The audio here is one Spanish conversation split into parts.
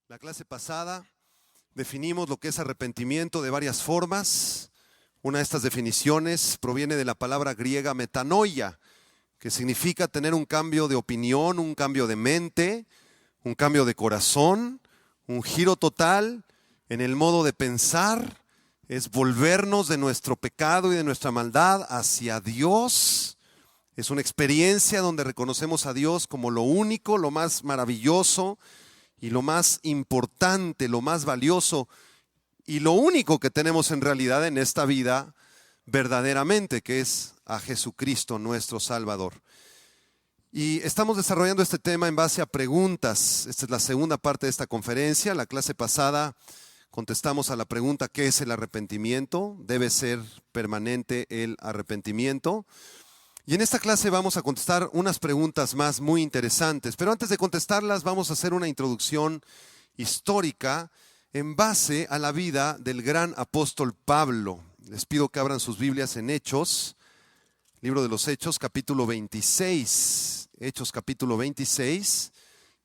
La clase pasada definimos lo que es arrepentimiento de varias formas. Una de estas definiciones proviene de la palabra griega metanoia, que significa tener un cambio de opinión, un cambio de mente, un cambio de corazón, un giro total en el modo de pensar. Es volvernos de nuestro pecado y de nuestra maldad hacia Dios. Es una experiencia donde reconocemos a Dios como lo único, lo más maravilloso y lo más importante, lo más valioso y lo único que tenemos en realidad en esta vida verdaderamente, que es a Jesucristo nuestro Salvador. Y estamos desarrollando este tema en base a preguntas. Esta es la segunda parte de esta conferencia. La clase pasada contestamos a la pregunta: ¿qué es el arrepentimiento? ¿Debe ser permanente el arrepentimiento? Y en esta clase vamos a contestar unas preguntas más muy interesantes. Pero antes de contestarlas vamos a hacer una introducción histórica en base a la vida del gran apóstol Pablo. Les pido que abran sus Biblias en Hechos, libro de los Hechos, capítulo 26. Hechos, capítulo 26.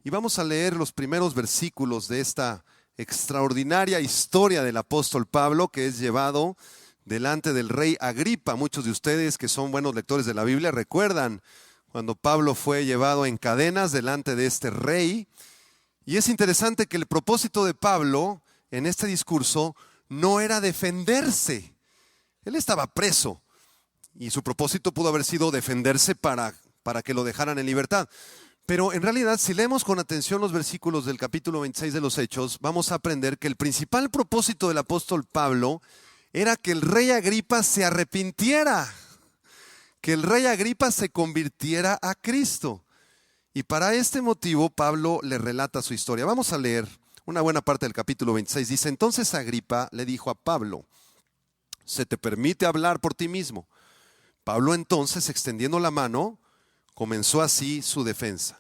Y vamos a leer los primeros versículos de esta extraordinaria historia del apóstol Pablo, que es llevado delante del rey Agripa. Muchos de ustedes que son buenos lectores de la Biblia recuerdan cuando Pablo fue llevado en cadenas delante de este rey. Y es interesante que el propósito de Pablo en este discurso no era defenderse. Él estaba preso y su propósito pudo haber sido defenderse para que lo dejaran en libertad. Pero en realidad, si leemos con atención los versículos del capítulo 26 de los Hechos, vamos a aprender que el principal propósito del apóstol Pablo era que el rey Agripa se arrepintiera, que el rey Agripa se convirtiera a Cristo. Y para este motivo Pablo le relata su historia. Vamos a leer una buena parte del capítulo 26. Dice: entonces Agripa le dijo a Pablo: ¿se te permite hablar por ti mismo? Pablo entonces, extendiendo la mano, comenzó así su defensa.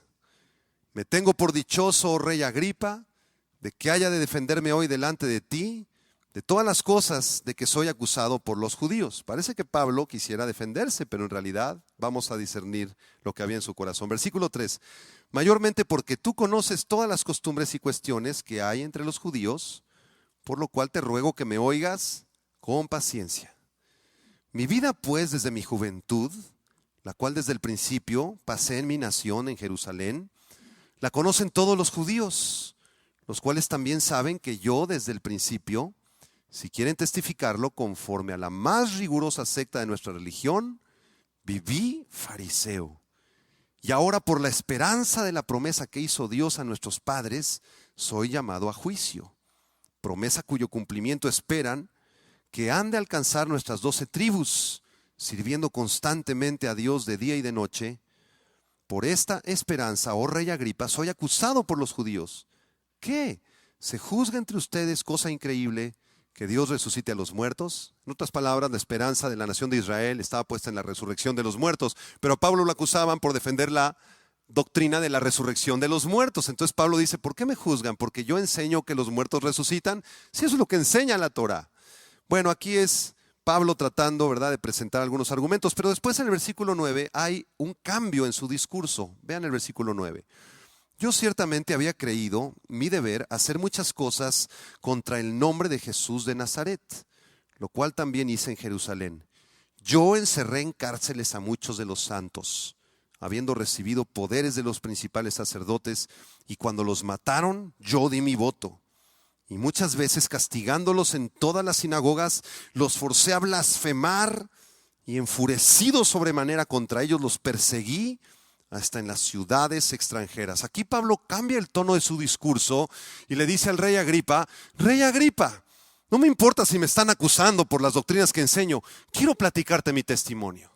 Me tengo por dichoso, oh rey Agripa, de que haya de defenderme hoy delante de ti de todas las cosas de que soy acusado por los judíos. Parece que Pablo quisiera defenderse, pero en realidad vamos a discernir lo que había en su corazón. Versículo 3. Mayormente porque tú conoces todas las costumbres y cuestiones que hay entre los judíos, por lo cual te ruego que me oigas con paciencia. Mi vida pues desde mi juventud, la cual desde el principio pasé en mi nación en Jerusalén, la conocen todos los judíos, los cuales también saben que yo desde el principio, si quieren testificarlo, conforme a la más rigurosa secta de nuestra religión, viví fariseo. Y ahora por la esperanza de la promesa que hizo Dios a nuestros padres, soy llamado a juicio. Promesa cuyo cumplimiento esperan que han de alcanzar nuestras 12 tribus, sirviendo constantemente a Dios de día y de noche. Por esta esperanza, oh rey Agripa, soy acusado por los judíos. ¿Qué? ¿Se juzga entre ustedes cosa increíble que Dios resucite a los muertos? En otras palabras, la esperanza de la nación de Israel estaba puesta en la resurrección de los muertos, pero a Pablo lo acusaban por defender la doctrina de la resurrección de los muertos. Entonces Pablo dice: ¿por qué me juzgan? ¿Porque yo enseño que los muertos resucitan? Si eso es lo que enseña la Torá. Bueno, aquí es Pablo tratando, ¿verdad?, de presentar algunos argumentos, pero después en el versículo 9 hay un cambio en su discurso. Vean el versículo 9. Yo ciertamente había creído mi deber hacer muchas cosas contra el nombre de Jesús de Nazaret, lo cual también hice en Jerusalén. Yo encerré en cárceles a muchos de los santos, habiendo recibido poderes de los principales sacerdotes, y cuando los mataron, yo di mi voto. Y muchas veces, castigándolos en todas las sinagogas, los forcé a blasfemar, y enfurecido sobremanera contra ellos los perseguí hasta en las ciudades extranjeras. Aquí Pablo cambia el tono de su discurso y le dice al rey Agripa: rey Agripa, no me importa si me están acusando por las doctrinas que enseño, quiero platicarte mi testimonio.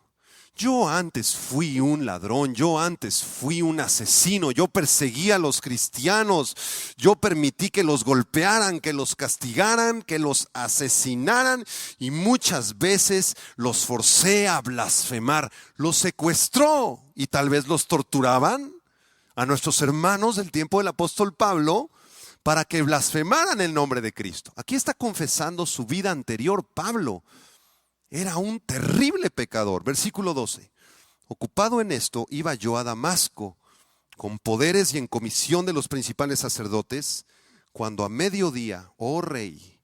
Yo antes fui un ladrón, yo antes fui un asesino, yo perseguí a los cristianos, yo permití que los golpearan, que los castigaran, que los asesinaran, y muchas veces los forcé a blasfemar. Los secuestró y tal vez los torturaban a nuestros hermanos del tiempo del apóstol Pablo para que blasfemaran el nombre de Cristo. Aquí está confesando su vida anterior Pablo. Era un terrible pecador. Versículo 12. Ocupado en esto, iba yo a Damasco, con poderes y en comisión de los principales sacerdotes, cuando a mediodía, oh rey,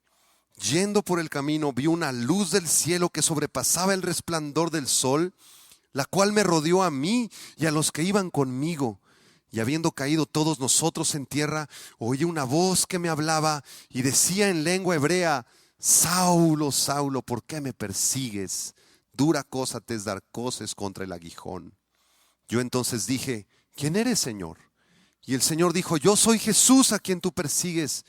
yendo por el camino, vi una luz del cielo que sobrepasaba el resplandor del sol, la cual me rodeó a mí y a los que iban conmigo. Y habiendo caído todos nosotros en tierra, oí una voz que me hablaba y decía en lengua hebrea: Saulo, Saulo, ¿por qué me persigues? Dura cosa te es dar coces contra el aguijón. Yo entonces dije: ¿quién eres, Señor? Y el Señor dijo: yo soy Jesús a quien tú persigues,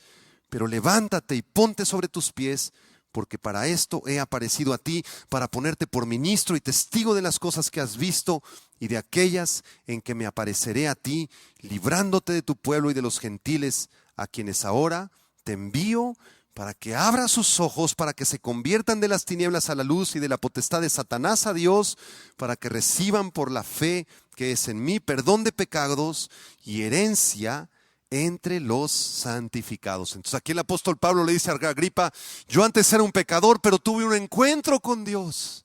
pero levántate y ponte sobre tus pies, porque para esto he aparecido a ti, para ponerte por ministro y testigo de las cosas que has visto y de aquellas en que me apareceré a ti, librándote de tu pueblo y de los gentiles, a quienes ahora te envío para que abras sus ojos, para que se conviertan de las tinieblas a la luz y de la potestad de Satanás a Dios, para que reciban por la fe que es en mí perdón de pecados y herencia entre los santificados. Entonces aquí el apóstol Pablo le dice a Agripa: yo antes era un pecador, pero tuve un encuentro con Dios.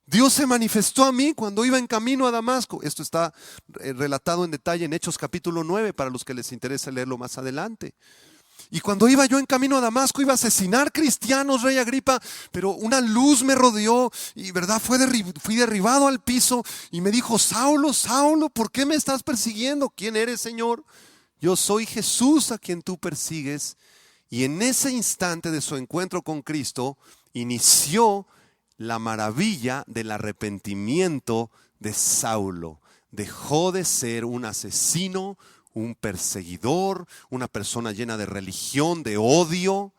Dios se manifestó a mí cuando iba en camino a Damasco. Esto está relatado en detalle en Hechos capítulo 9, para los que les interese leerlo más adelante. Y cuando iba yo en camino a Damasco, iba a asesinar cristianos, rey Agripa, pero una luz me rodeó y, ¿verdad? Fui derribado al piso y me dijo: Saulo, Saulo, ¿por qué me estás persiguiendo? ¿Quién eres, Señor? Yo soy Jesús a quien tú persigues. Y en ese instante de su encuentro con Cristo, inició la maravilla del arrepentimiento de Saulo. Dejó de ser un asesino, un perseguidor, una persona llena de religión, de odio,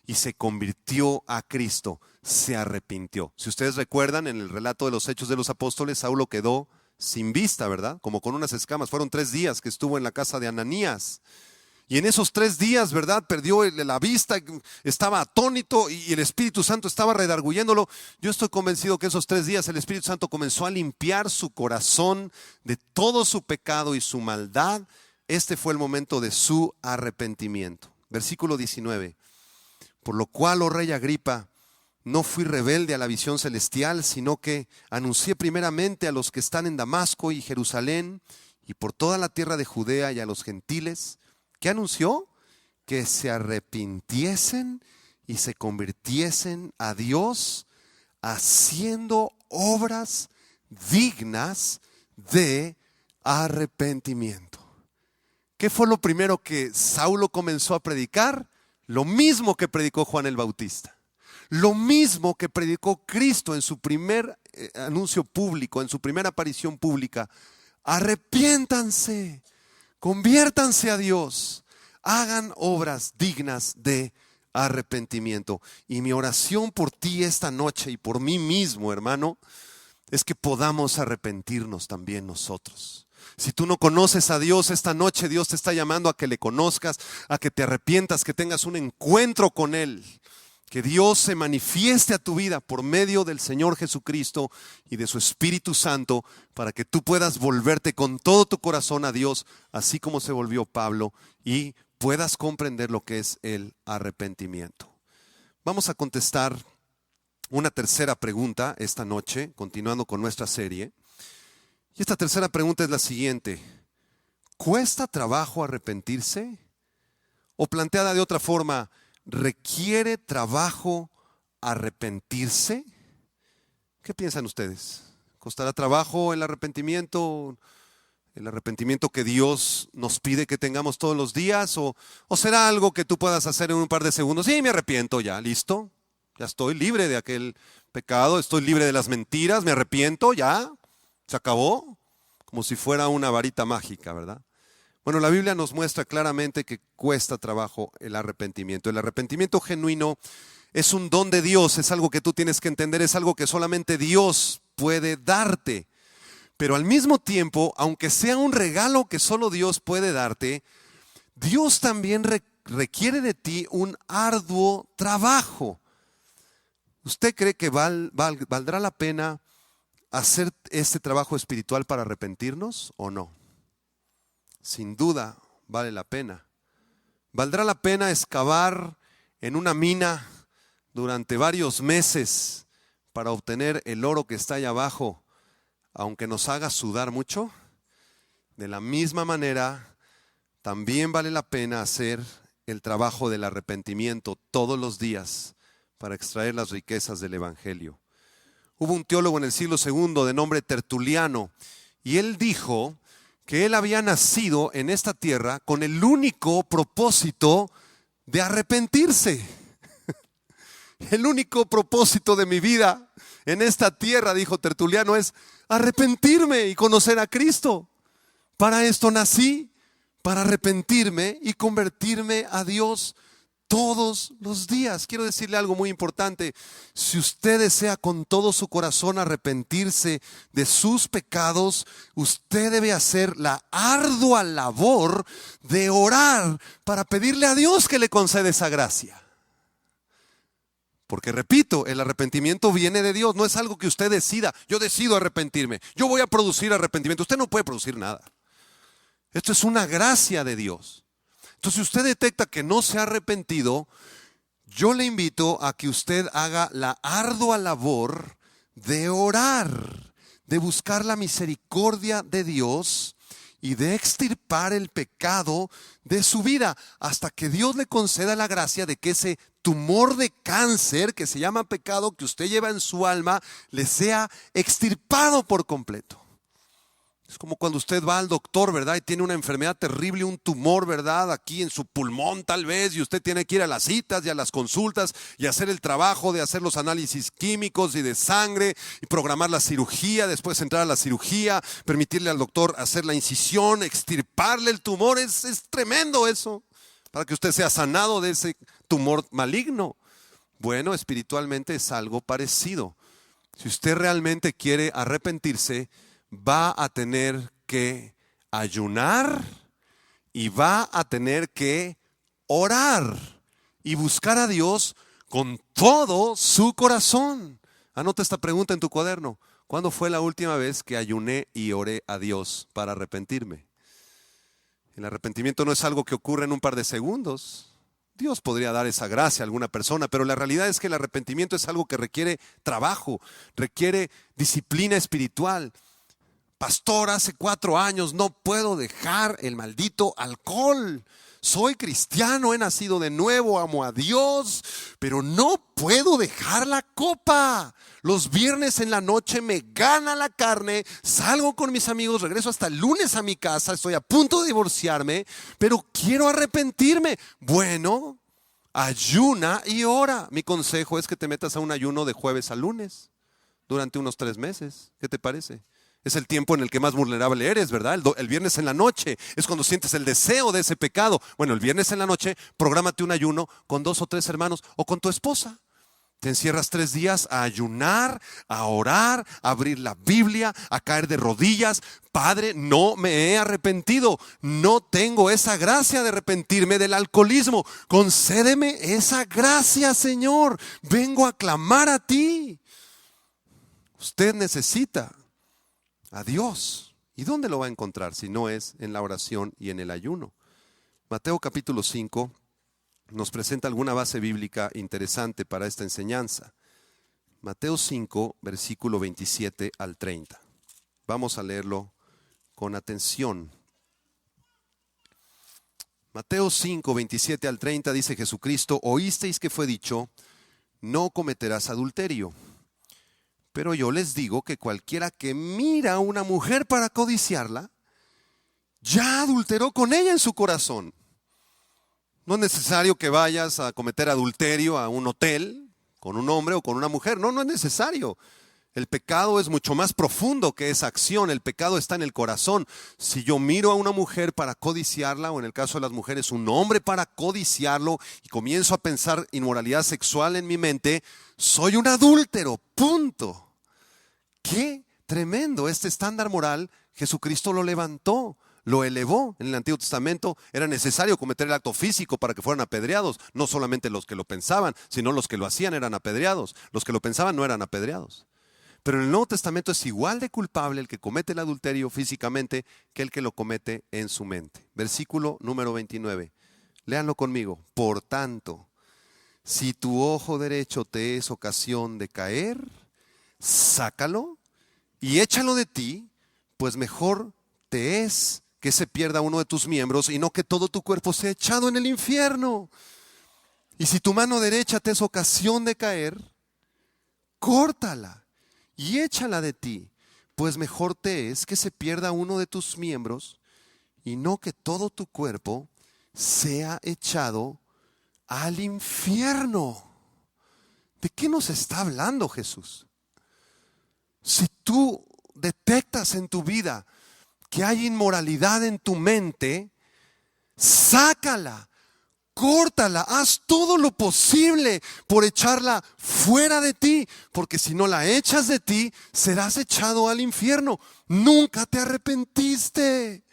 y se convirtió a Cristo, se arrepintió. Si ustedes recuerdan, en el relato de los Hechos de los Apóstoles, Saulo quedó sin vista, ¿verdad? Como con unas escamas. Fueron 3 días que estuvo en la casa de Ananías. Y en esos 3 días, ¿verdad? Perdió la vista, estaba atónito y el Espíritu Santo estaba redarguyéndolo. Yo estoy convencido que esos 3 días el Espíritu Santo comenzó a limpiar su corazón de todo su pecado y su maldad. Este fue el momento de su arrepentimiento. Versículo 19. Por lo cual, oh rey Agripa, no fui rebelde a la visión celestial, sino que anuncié primeramente a los que están en Damasco y Jerusalén y por toda la tierra de Judea y a los gentiles. ¿Qué anunció? Que se arrepintiesen y se convirtiesen a Dios, haciendo obras dignas de arrepentimiento. ¿Qué fue lo primero que Saulo comenzó a predicar? Lo mismo que predicó Juan el Bautista. Lo mismo que predicó Cristo en su primer anuncio público, en su primera aparición pública. Arrepiéntanse, conviértanse a Dios, hagan obras dignas de arrepentimiento. Y mi oración por ti esta noche y por mí mismo, hermano, es que podamos arrepentirnos también nosotros. Si tú no conoces a Dios esta noche, Dios te está llamando a que le conozcas, a que te arrepientas, que tengas un encuentro con Él. Que Dios se manifieste a tu vida por medio del Señor Jesucristo y de su Espíritu Santo, para que tú puedas volverte con todo tu corazón a Dios, así como se volvió Pablo, y puedas comprender lo que es el arrepentimiento. Vamos a contestar una tercera pregunta esta noche, continuando con nuestra serie. Y esta tercera pregunta es la siguiente: ¿cuesta trabajo arrepentirse? O planteada de otra forma, ¿requiere trabajo arrepentirse? ¿Qué piensan ustedes? ¿Costará trabajo el arrepentimiento? ¿El arrepentimiento que Dios nos pide que tengamos todos los días? ¿O será algo que tú puedas hacer en un par de segundos? Sí, me arrepiento ya, listo. Ya estoy libre de aquel pecado, estoy libre de las mentiras, me arrepiento, ya, se acabó. Como si fuera una varita mágica, ¿verdad? Bueno, la Biblia nos muestra claramente que cuesta trabajo el arrepentimiento. El arrepentimiento genuino es un don de Dios, es algo que tú tienes que entender, es algo que solamente Dios puede darte. Pero al mismo tiempo, aunque sea un regalo que solo Dios puede darte, Dios también requiere de ti un arduo trabajo. ¿Usted cree que valdrá la pena hacer este trabajo espiritual para arrepentirnos o no? Sin duda vale la pena. ¿Valdrá la pena excavar en una mina durante varios meses para obtener el oro que está allá abajo, aunque nos haga sudar mucho? De la misma manera, también vale la pena hacer el trabajo del arrepentimiento todos los días para extraer las riquezas del Evangelio. Hubo un teólogo en el siglo II de nombre Tertuliano, y él dijo que él había nacido en esta tierra con el único propósito de arrepentirse. El único propósito de mi vida en esta tierra, dijo Tertuliano, es arrepentirme y conocer a Cristo. Para esto nací, para arrepentirme y convertirme a Dios todos los días. Quiero decirle algo muy importante. Si usted desea con todo su corazón arrepentirse de sus pecados, usted debe hacer la ardua labor de orar para pedirle a Dios que le conceda esa gracia. Porque repito, el arrepentimiento viene de Dios, no es algo que usted decida. Yo decido arrepentirme, yo voy a producir arrepentimiento. Usted no puede producir nada. Esto es una gracia de Dios. Entonces, si usted detecta que no se ha arrepentido, yo le invito a que usted haga la ardua labor de orar, de buscar la misericordia de Dios y de extirpar el pecado de su vida hasta que Dios le conceda la gracia de que ese tumor de cáncer que se llama pecado que usted lleva en su alma le sea extirpado por completo. Es como cuando usted va al doctor, ¿verdad? Y tiene una enfermedad terrible, un tumor, ¿verdad? Aquí en su pulmón tal vez, y usted tiene que ir a las citas y a las consultas y hacer el trabajo de hacer los análisis químicos y de sangre y programar la cirugía, después entrar a la cirugía, permitirle al doctor hacer la incisión, extirparle el tumor. Es tremendo eso, para que usted sea sanado de ese tumor maligno. Bueno, espiritualmente es algo parecido. Si usted realmente quiere arrepentirse, va a tener que ayunar y va a tener que orar y buscar a Dios con todo su corazón. Anota esta pregunta en tu cuaderno. ¿Cuándo fue la última vez que ayuné y oré a Dios para arrepentirme? El arrepentimiento no es algo que ocurre en un par de segundos. Dios podría dar esa gracia a alguna persona, pero la realidad es que el arrepentimiento es algo que requiere trabajo, requiere disciplina espiritual. Pastor, hace 4 años no puedo dejar el maldito alcohol. Soy cristiano, he nacido de nuevo, amo a Dios, pero no puedo dejar la copa. Los viernes en la noche me gana la carne, salgo con mis amigos, regreso hasta el lunes a mi casa, estoy a punto de divorciarme, pero quiero arrepentirme. Bueno, ayuna y ora. Mi consejo es que te metas a un ayuno de jueves a lunes durante unos 3 meses. ¿Qué te parece? Es el tiempo en el que más vulnerable eres, ¿verdad? El viernes en la noche es cuando sientes el deseo de ese pecado. Bueno, el viernes en la noche, prográmate un ayuno con 2 o 3 hermanos o con tu esposa. Te encierras 3 días a ayunar, a orar, a abrir la Biblia, a caer de rodillas. Padre, no me he arrepentido. No tengo esa gracia de arrepentirme del alcoholismo. Concédeme esa gracia, Señor. Vengo a clamar a ti. Usted necesita a Dios. ¿Y dónde lo va a encontrar si no es en la oración y en el ayuno? Mateo capítulo 5 nos presenta alguna base bíblica interesante para esta enseñanza. Mateo 5, versículo 27 al 30. Vamos a leerlo con atención. Mateo 5, 27 al 30 dice Jesucristo: oísteis que fue dicho, no cometerás adulterio. Pero yo les digo que cualquiera que mira a una mujer para codiciarla, ya adulteró con ella en su corazón. No es necesario que vayas a cometer adulterio a un hotel con un hombre o con una mujer. No es necesario. El pecado es mucho más profundo que esa acción. El pecado está en el corazón. Si yo miro a una mujer para codiciarla, o en el caso de las mujeres, un hombre para codiciarlo, y comienzo a pensar inmoralidad sexual en mi mente, soy un adúltero, punto. Qué tremendo. Este estándar moral Jesucristo lo levantó, lo elevó. En el Antiguo Testamento era necesario cometer el acto físico para que fueran apedreados. No solamente los que lo pensaban, sino los que lo hacían eran apedreados. Los que lo pensaban no eran apedreados. Pero en el Nuevo Testamento es igual de culpable el que comete el adulterio físicamente que el que lo comete en su mente. Versículo número 29. Léanlo conmigo. Por tanto, si tu ojo derecho te es ocasión de caer, sácalo y échalo de ti, pues mejor te es que se pierda uno de tus miembros y no que todo tu cuerpo sea echado en el infierno. Y si tu mano derecha te es ocasión de caer, córtala y échala de ti, pues mejor te es que se pierda uno de tus miembros y no que todo tu cuerpo sea echado al infierno. ¿De qué nos está hablando Jesús? Si tú detectas en tu vida que hay inmoralidad en tu mente, sácala, córtala, haz todo lo posible por echarla fuera de ti, porque si no la echas de ti, serás echado al infierno. Nunca te arrepentiste.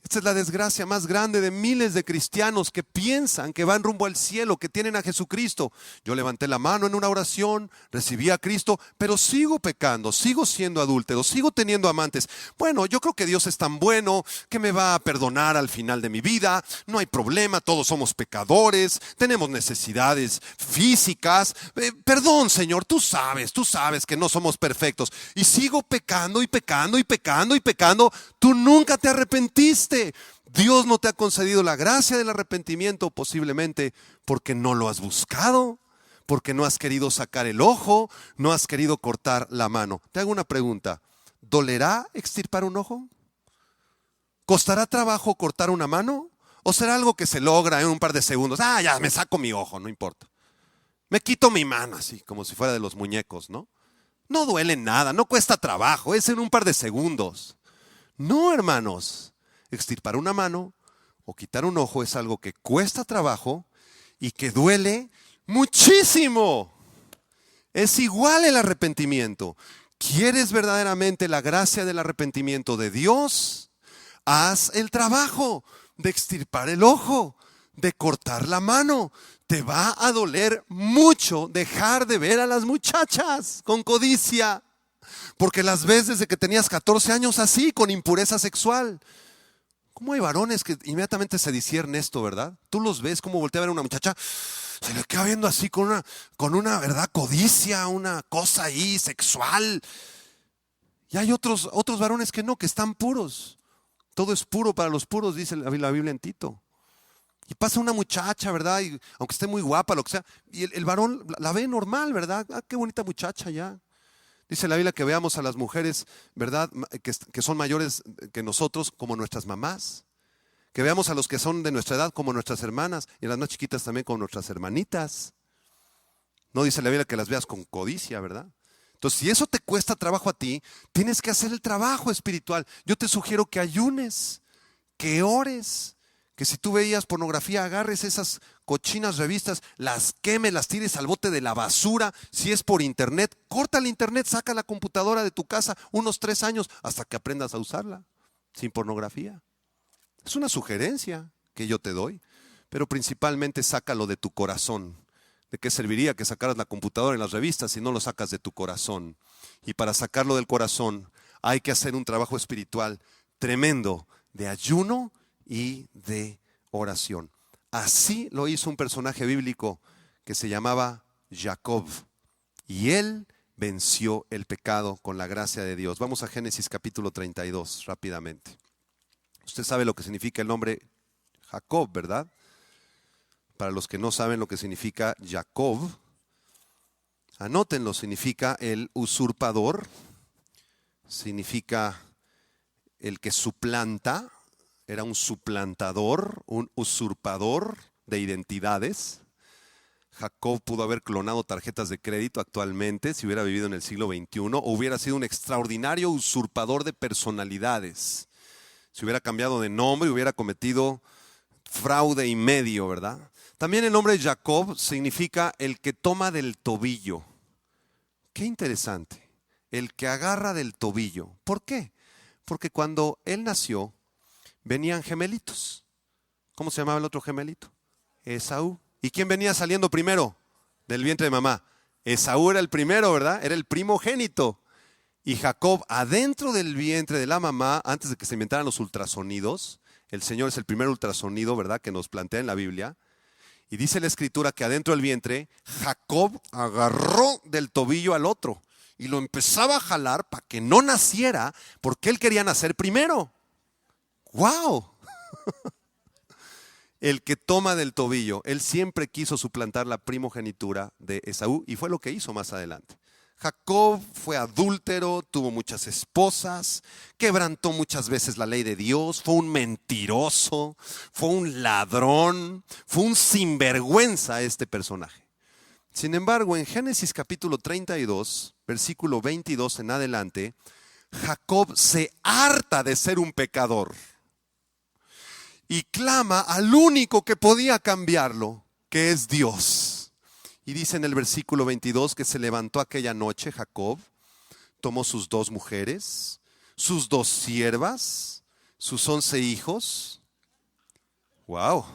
Esta es la desgracia más grande de miles de cristianos que piensan que van rumbo al cielo, que tienen a Jesucristo. Yo levanté la mano en una oración, recibí a Cristo, pero sigo pecando, sigo siendo adúltero, sigo teniendo amantes. Bueno, yo creo que Dios es tan bueno que me va a perdonar al final de mi vida. No hay problema, todos somos pecadores, tenemos necesidades físicas. Perdón, Señor, tú sabes que no somos perfectos. Y sigo pecando y pecando y pecando y pecando. Tú nunca te arrepentiste. Dios no te ha concedido la gracia del arrepentimiento, posiblemente porque no lo has buscado, porque no has querido sacar el ojo, no has querido cortar la mano. Te hago una pregunta: ¿dolerá extirpar un ojo? ¿Costará trabajo cortar una mano? ¿O será algo que se logra en un par de segundos? Ya me saco mi ojo, no importa. Me quito mi mano, así como si fuera de los muñecos, ¿no? No duele nada, no cuesta trabajo, es en un par de segundos. No, hermanos. Extirpar una mano o quitar un ojo es algo que cuesta trabajo y que duele muchísimo. Es igual el arrepentimiento. ¿Quieres verdaderamente la gracia del arrepentimiento de Dios? Haz el trabajo de extirpar el ojo, de cortar la mano. Te va a doler mucho dejar de ver a las muchachas con codicia, porque las ves desde que tenías 14 años así, con impureza sexual. ¿Cómo hay varones que inmediatamente se discierne esto, verdad? Tú los ves, como voltea a ver a una muchacha, se le queda viendo así con una verdad, codicia, una cosa ahí sexual. Y hay otros varones que no, que están puros. Todo es puro para los puros, dice la Biblia en Tito. Y pasa una muchacha, ¿verdad? Y aunque esté muy guapa, lo que sea, y el varón la ve normal, ¿verdad? Qué bonita muchacha ya. Dice la Biblia que veamos a las mujeres, ¿verdad?, que son mayores que nosotros como nuestras mamás. Que veamos a los que son de nuestra edad como nuestras hermanas, y a las más chiquitas también como nuestras hermanitas. No dice la Biblia que las veas con codicia, ¿verdad? Entonces, si eso te cuesta trabajo a ti, tienes que hacer el trabajo espiritual. Yo te sugiero que ayunes, que ores, que si tú veías pornografía, agarres esas cochinas revistas, las quemes, las tires al bote de la basura. Si es por internet, corta el internet, saca la computadora de tu casa unos 3 años hasta que aprendas a usarla sin pornografía. Es una sugerencia que yo te doy, pero principalmente sácalo de tu corazón. ¿De qué serviría que sacaras la computadora y las revistas si no lo sacas de tu corazón? Y para sacarlo del corazón hay que hacer un trabajo espiritual tremendo de ayuno y de oración. Así lo hizo un personaje bíblico que se llamaba Jacob, y él venció el pecado con la gracia de Dios. Vamos a Génesis capítulo 32 rápidamente. Usted sabe lo que significa el nombre Jacob, ¿verdad? Para los que no saben lo que significa Jacob, anótenlo: significa el usurpador, significa el que suplanta. Era un suplantador, un usurpador de identidades. Jacob pudo haber clonado tarjetas de crédito actualmente si hubiera vivido en el siglo XXI, o hubiera sido un extraordinario usurpador de personalidades. Si hubiera cambiado de nombre, hubiera cometido fraude y medio, ¿verdad? También el nombre Jacob significa el que toma del tobillo. Qué interesante, el que agarra del tobillo. ¿Por qué? Porque cuando él nació, venían gemelitos. ¿Cómo se llamaba el otro gemelito? Esaú. ¿Y quién venía saliendo primero del vientre de mamá? Esaú era el primero, ¿verdad? Era el primogénito. Y Jacob, adentro del vientre de la mamá, antes de que se inventaran los ultrasonidos, el Señor es el primer ultrasonido, ¿verdad?, que nos plantea en la Biblia. Y dice la Escritura que adentro del vientre, Jacob agarró del tobillo al otro y lo empezaba a jalar para que no naciera, porque él quería nacer primero. ¡Wow! El que toma del tobillo. Él siempre quiso suplantar la primogenitura de Esaú y fue lo que hizo más adelante. Jacob fue adúltero, tuvo muchas esposas, quebrantó muchas veces la ley de Dios, fue un mentiroso, fue un ladrón, fue un sinvergüenza este personaje. Sin embargo, en Génesis capítulo 32, versículo 22 en adelante, Jacob se harta de ser un pecador y clama al único que podía cambiarlo, que es Dios. Y dice en el versículo 22 que se levantó aquella noche Jacob, tomó sus 2 mujeres, sus 2 siervas, sus 11 hijos. ¡Wow!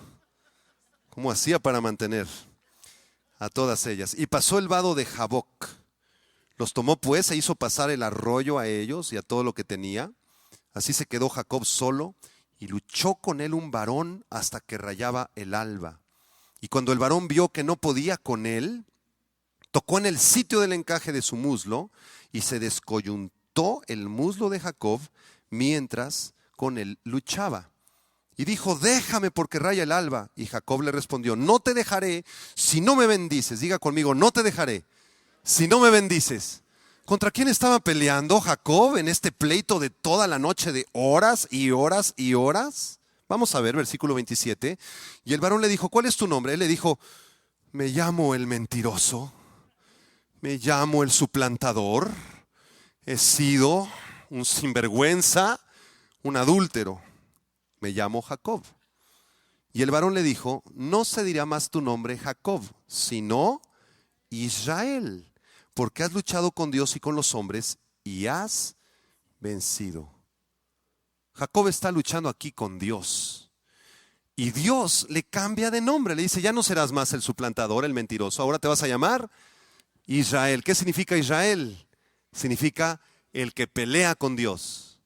¿Cómo hacía para mantener a todas ellas? Y pasó el vado de Jaboc. Los tomó pues e hizo pasar el arroyo a ellos y a todo lo que tenía. Así se quedó Jacob solo y luchó con él un varón hasta que rayaba el alba. Y cuando el varón vio que no podía con él, tocó en el sitio del encaje de su muslo y se descoyuntó el muslo de Jacob mientras con él luchaba. Y dijo, déjame porque raya el alba. Y Jacob le respondió, no te dejaré si no me bendices. Diga conmigo, no te dejaré si no me bendices. ¿Contra quién estaba peleando Jacob en este pleito de toda la noche de horas y horas y horas? Vamos a ver, versículo 27. Y el varón le dijo, ¿cuál es tu nombre? Él le dijo, me llamo el mentiroso, me llamo el suplantador, he sido un sinvergüenza, un adúltero, me llamo Jacob. Y el varón le dijo, no se dirá más tu nombre Jacob, sino Israel, porque has luchado con Dios y con los hombres y has vencido. Jacob está luchando aquí con Dios. Y Dios le cambia de nombre. Le dice, ya no serás más el suplantador, el mentiroso. Ahora te vas a llamar Israel. ¿Qué significa Israel? Significa el que pelea con Dios.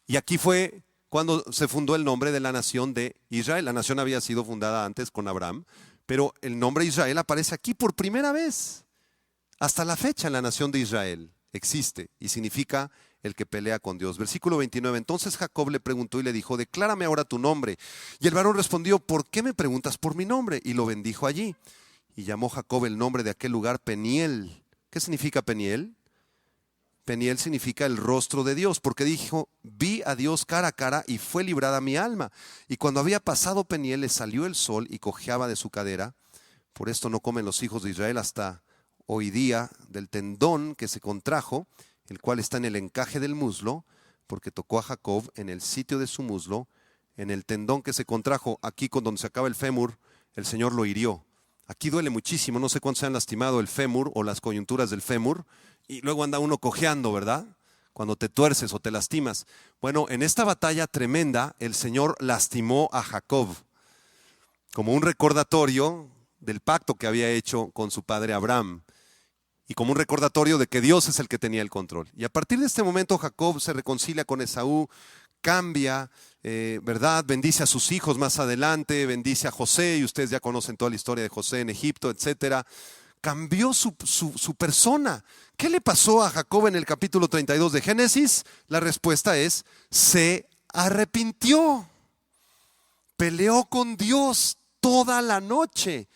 Y aquí fue cuando se fundó el nombre de la nación de Israel. La nación había sido fundada antes con Abraham, pero el nombre Israel aparece aquí por primera vez. Hasta la fecha la nación de Israel existe y significa el que pelea con Dios. Versículo 29. Entonces Jacob le preguntó y le dijo, declárame ahora tu nombre. Y el varón respondió, ¿por qué me preguntas por mi nombre? Y lo bendijo allí. Y llamó Jacob el nombre de aquel lugar Peniel. ¿Qué significa Peniel? Peniel significa el rostro de Dios, porque dijo, vi a Dios cara a cara y fue librada mi alma. Y cuando había pasado Peniel, le salió el sol y cojeaba de su cadera. Por esto no comen los hijos de Israel hasta hoy día del tendón que se contrajo, el cual está en el encaje del muslo, porque tocó a Jacob en el sitio de su muslo, en el tendón que se contrajo, aquí con donde se acaba el fémur, el Señor lo hirió. Aquí duele muchísimo, no sé cuántos se han lastimado el fémur o las coyunturas del fémur, y luego anda uno cojeando, ¿verdad? Cuando te tuerces o te lastimas. Bueno, en esta batalla tremenda, el Señor lastimó a Jacob, como un recordatorio del pacto que había hecho con su padre Abraham. Y como un recordatorio de que Dios es el que tenía el control. Y a partir de este momento Jacob se reconcilia con Esaú, cambia, ¿verdad? Bendice a sus hijos más adelante, bendice a José, y ustedes ya conocen toda la historia de José en Egipto, etcétera. Cambió su persona. ¿Qué le pasó a Jacob en el capítulo 32 de Génesis? La respuesta es, se arrepintió. Peleó con Dios toda la noche.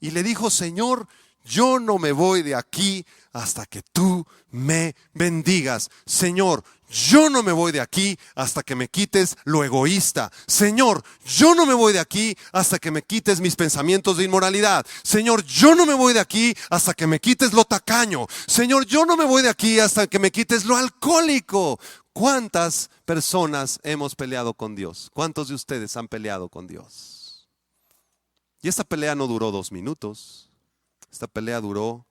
Y le dijo, Señor, yo no me voy de aquí hasta que tú me bendigas. Señor, yo no me voy de aquí hasta que me quites lo egoísta. Señor, yo no me voy de aquí hasta que me quites mis pensamientos de inmoralidad. Señor, yo no me voy de aquí hasta que me quites lo tacaño. Señor, yo no me voy de aquí hasta que me quites lo alcohólico. ¿Cuántas personas hemos peleado con Dios? ¿Cuántos de ustedes han peleado con Dios? Y esta pelea no duró 2 minutos. Esta pelea duró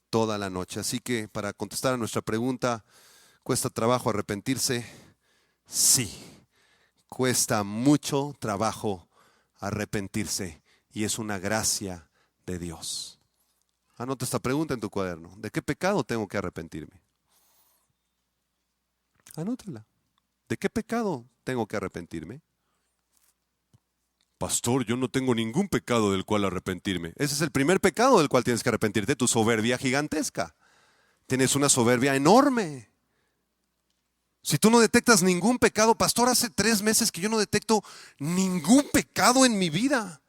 toda la noche. Así que para contestar a nuestra pregunta, ¿cuesta trabajo arrepentirse? Sí, cuesta mucho trabajo arrepentirse y es una gracia de Dios. Anota esta pregunta en tu cuaderno. ¿De qué pecado tengo que arrepentirme? Anótala. ¿De qué pecado tengo que arrepentirme? Pastor, yo no tengo ningún pecado del cual arrepentirme. Ese es el primer pecado del cual tienes que arrepentirte, tu soberbia gigantesca. Tienes una soberbia enorme. Si tú no detectas ningún pecado, pastor, hace 3 meses que yo no detecto ningún pecado en mi vida.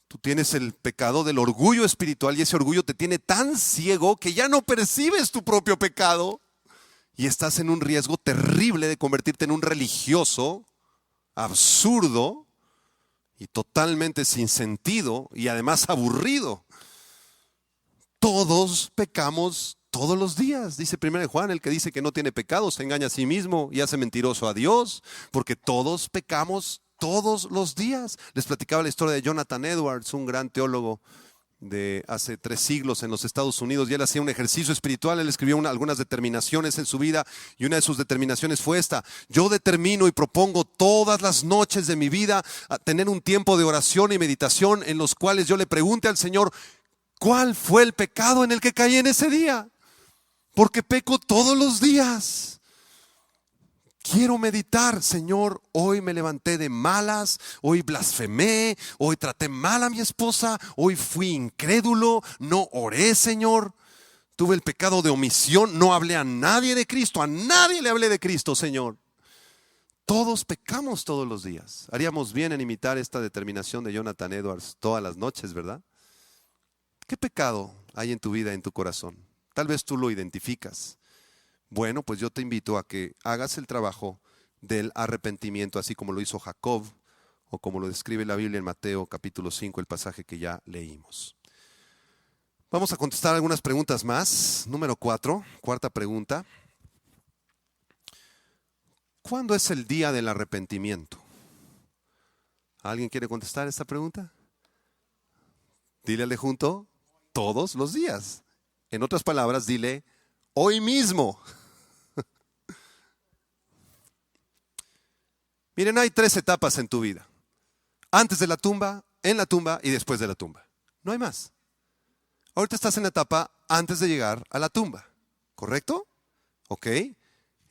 Tú tienes el pecado del orgullo espiritual y ese orgullo te tiene tan ciego que ya no percibes tu propio pecado y estás en un riesgo terrible de convertirte en un religioso absurdo y totalmente sin sentido y además aburrido. Todos pecamos todos los días, dice 1 Juan, el que dice que no tiene pecado se engaña a sí mismo y hace mentiroso a Dios, porque todos pecamos todos los días. Les platicaba la historia de Jonathan Edwards, un gran teólogo de hace 3 siglos en los Estados Unidos, y él hacía un ejercicio espiritual. Él escribió algunas determinaciones en su vida, y una de sus determinaciones fue esta: yo determino y propongo todas las noches de mi vida a tener un tiempo de oración y meditación en los cuales yo le pregunte al Señor, ¿cuál fue el pecado en el que caí en ese día? Porque peco todos los días. Quiero meditar, Señor, hoy me levanté de malas, hoy blasfemé, hoy traté mal a mi esposa, hoy fui incrédulo, no oré, Señor. Tuve el pecado de omisión, no hablé a nadie de Cristo, a nadie le hablé de Cristo, Señor. Todos pecamos todos los días. Haríamos bien en imitar esta determinación de Jonathan Edwards todas las noches, ¿verdad? ¿Qué pecado hay en tu vida, en tu corazón? Tal vez tú lo identificas. Bueno, pues yo te invito a que hagas el trabajo del arrepentimiento, así como lo hizo Jacob, o como lo describe la Biblia en Mateo capítulo 5, el pasaje que ya leímos. Vamos a contestar algunas preguntas más. Número 4, cuarta pregunta. ¿Cuándo es el día del arrepentimiento? ¿Alguien quiere contestar esta pregunta? Dile al de junto, todos los días. En otras palabras, dile, hoy mismo. Miren, hay 3 etapas en tu vida: antes de la tumba, en la tumba y después de la tumba. No hay más. Ahorita estás en la etapa antes de llegar a la tumba, ¿correcto? ¿Ok?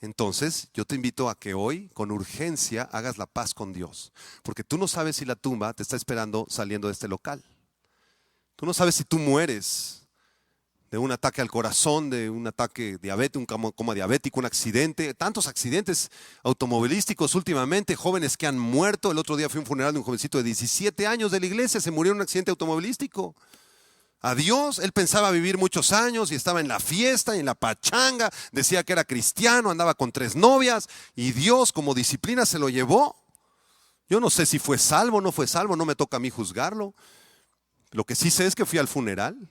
Entonces yo te invito a que hoy con urgencia hagas la paz con Dios, porque tú no sabes si la tumba te está esperando saliendo de este local. Tú no sabes si tú mueres de un ataque al corazón, de un ataque diabético, un coma diabético, un accidente, tantos accidentes automovilísticos últimamente, jóvenes que han muerto. El otro día fui a un funeral de un jovencito de 17 años de la iglesia, se murió en un accidente automovilístico. Adiós, él pensaba vivir muchos años y estaba en la fiesta y en la pachanga, decía que era cristiano, andaba con 3 novias y Dios como disciplina se lo llevó. Yo no sé si fue salvo o no fue salvo, no me toca a mí juzgarlo. Lo que sí sé es que fui al funeral.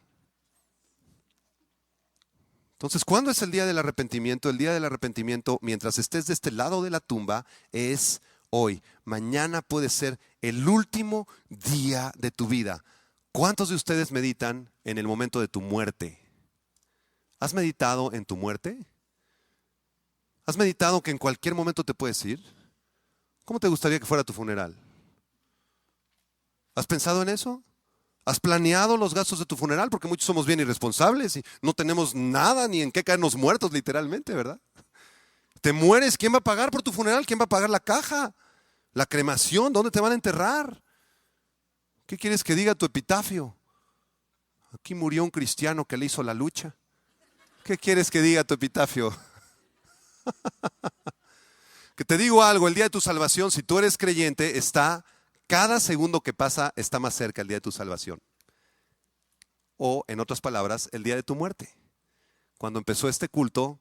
Entonces, ¿cuándo es el día del arrepentimiento? El día del arrepentimiento, mientras estés de este lado de la tumba, es hoy. Mañana puede ser el último día de tu vida. ¿Cuántos de ustedes meditan en el momento de tu muerte? ¿Has meditado en tu muerte? ¿Has meditado que en cualquier momento te puedes ir? ¿Cómo te gustaría que fuera tu funeral? ¿Has pensado en eso? ¿Has planeado los gastos de tu funeral? Porque muchos somos bien irresponsables y no tenemos nada ni en qué caernos muertos, literalmente, ¿verdad? Te mueres, ¿quién va a pagar por tu funeral? ¿Quién va a pagar la caja? ¿La cremación? ¿Dónde te van a enterrar? ¿Qué quieres que diga tu epitafio? Aquí murió un cristiano que le hizo la lucha. ¿Qué quieres que diga tu epitafio? Que te digo algo, el día de tu salvación, si tú eres creyente, cada segundo que pasa está más cerca el día de tu salvación. O, en otras palabras, el día de tu muerte. Cuando empezó este culto,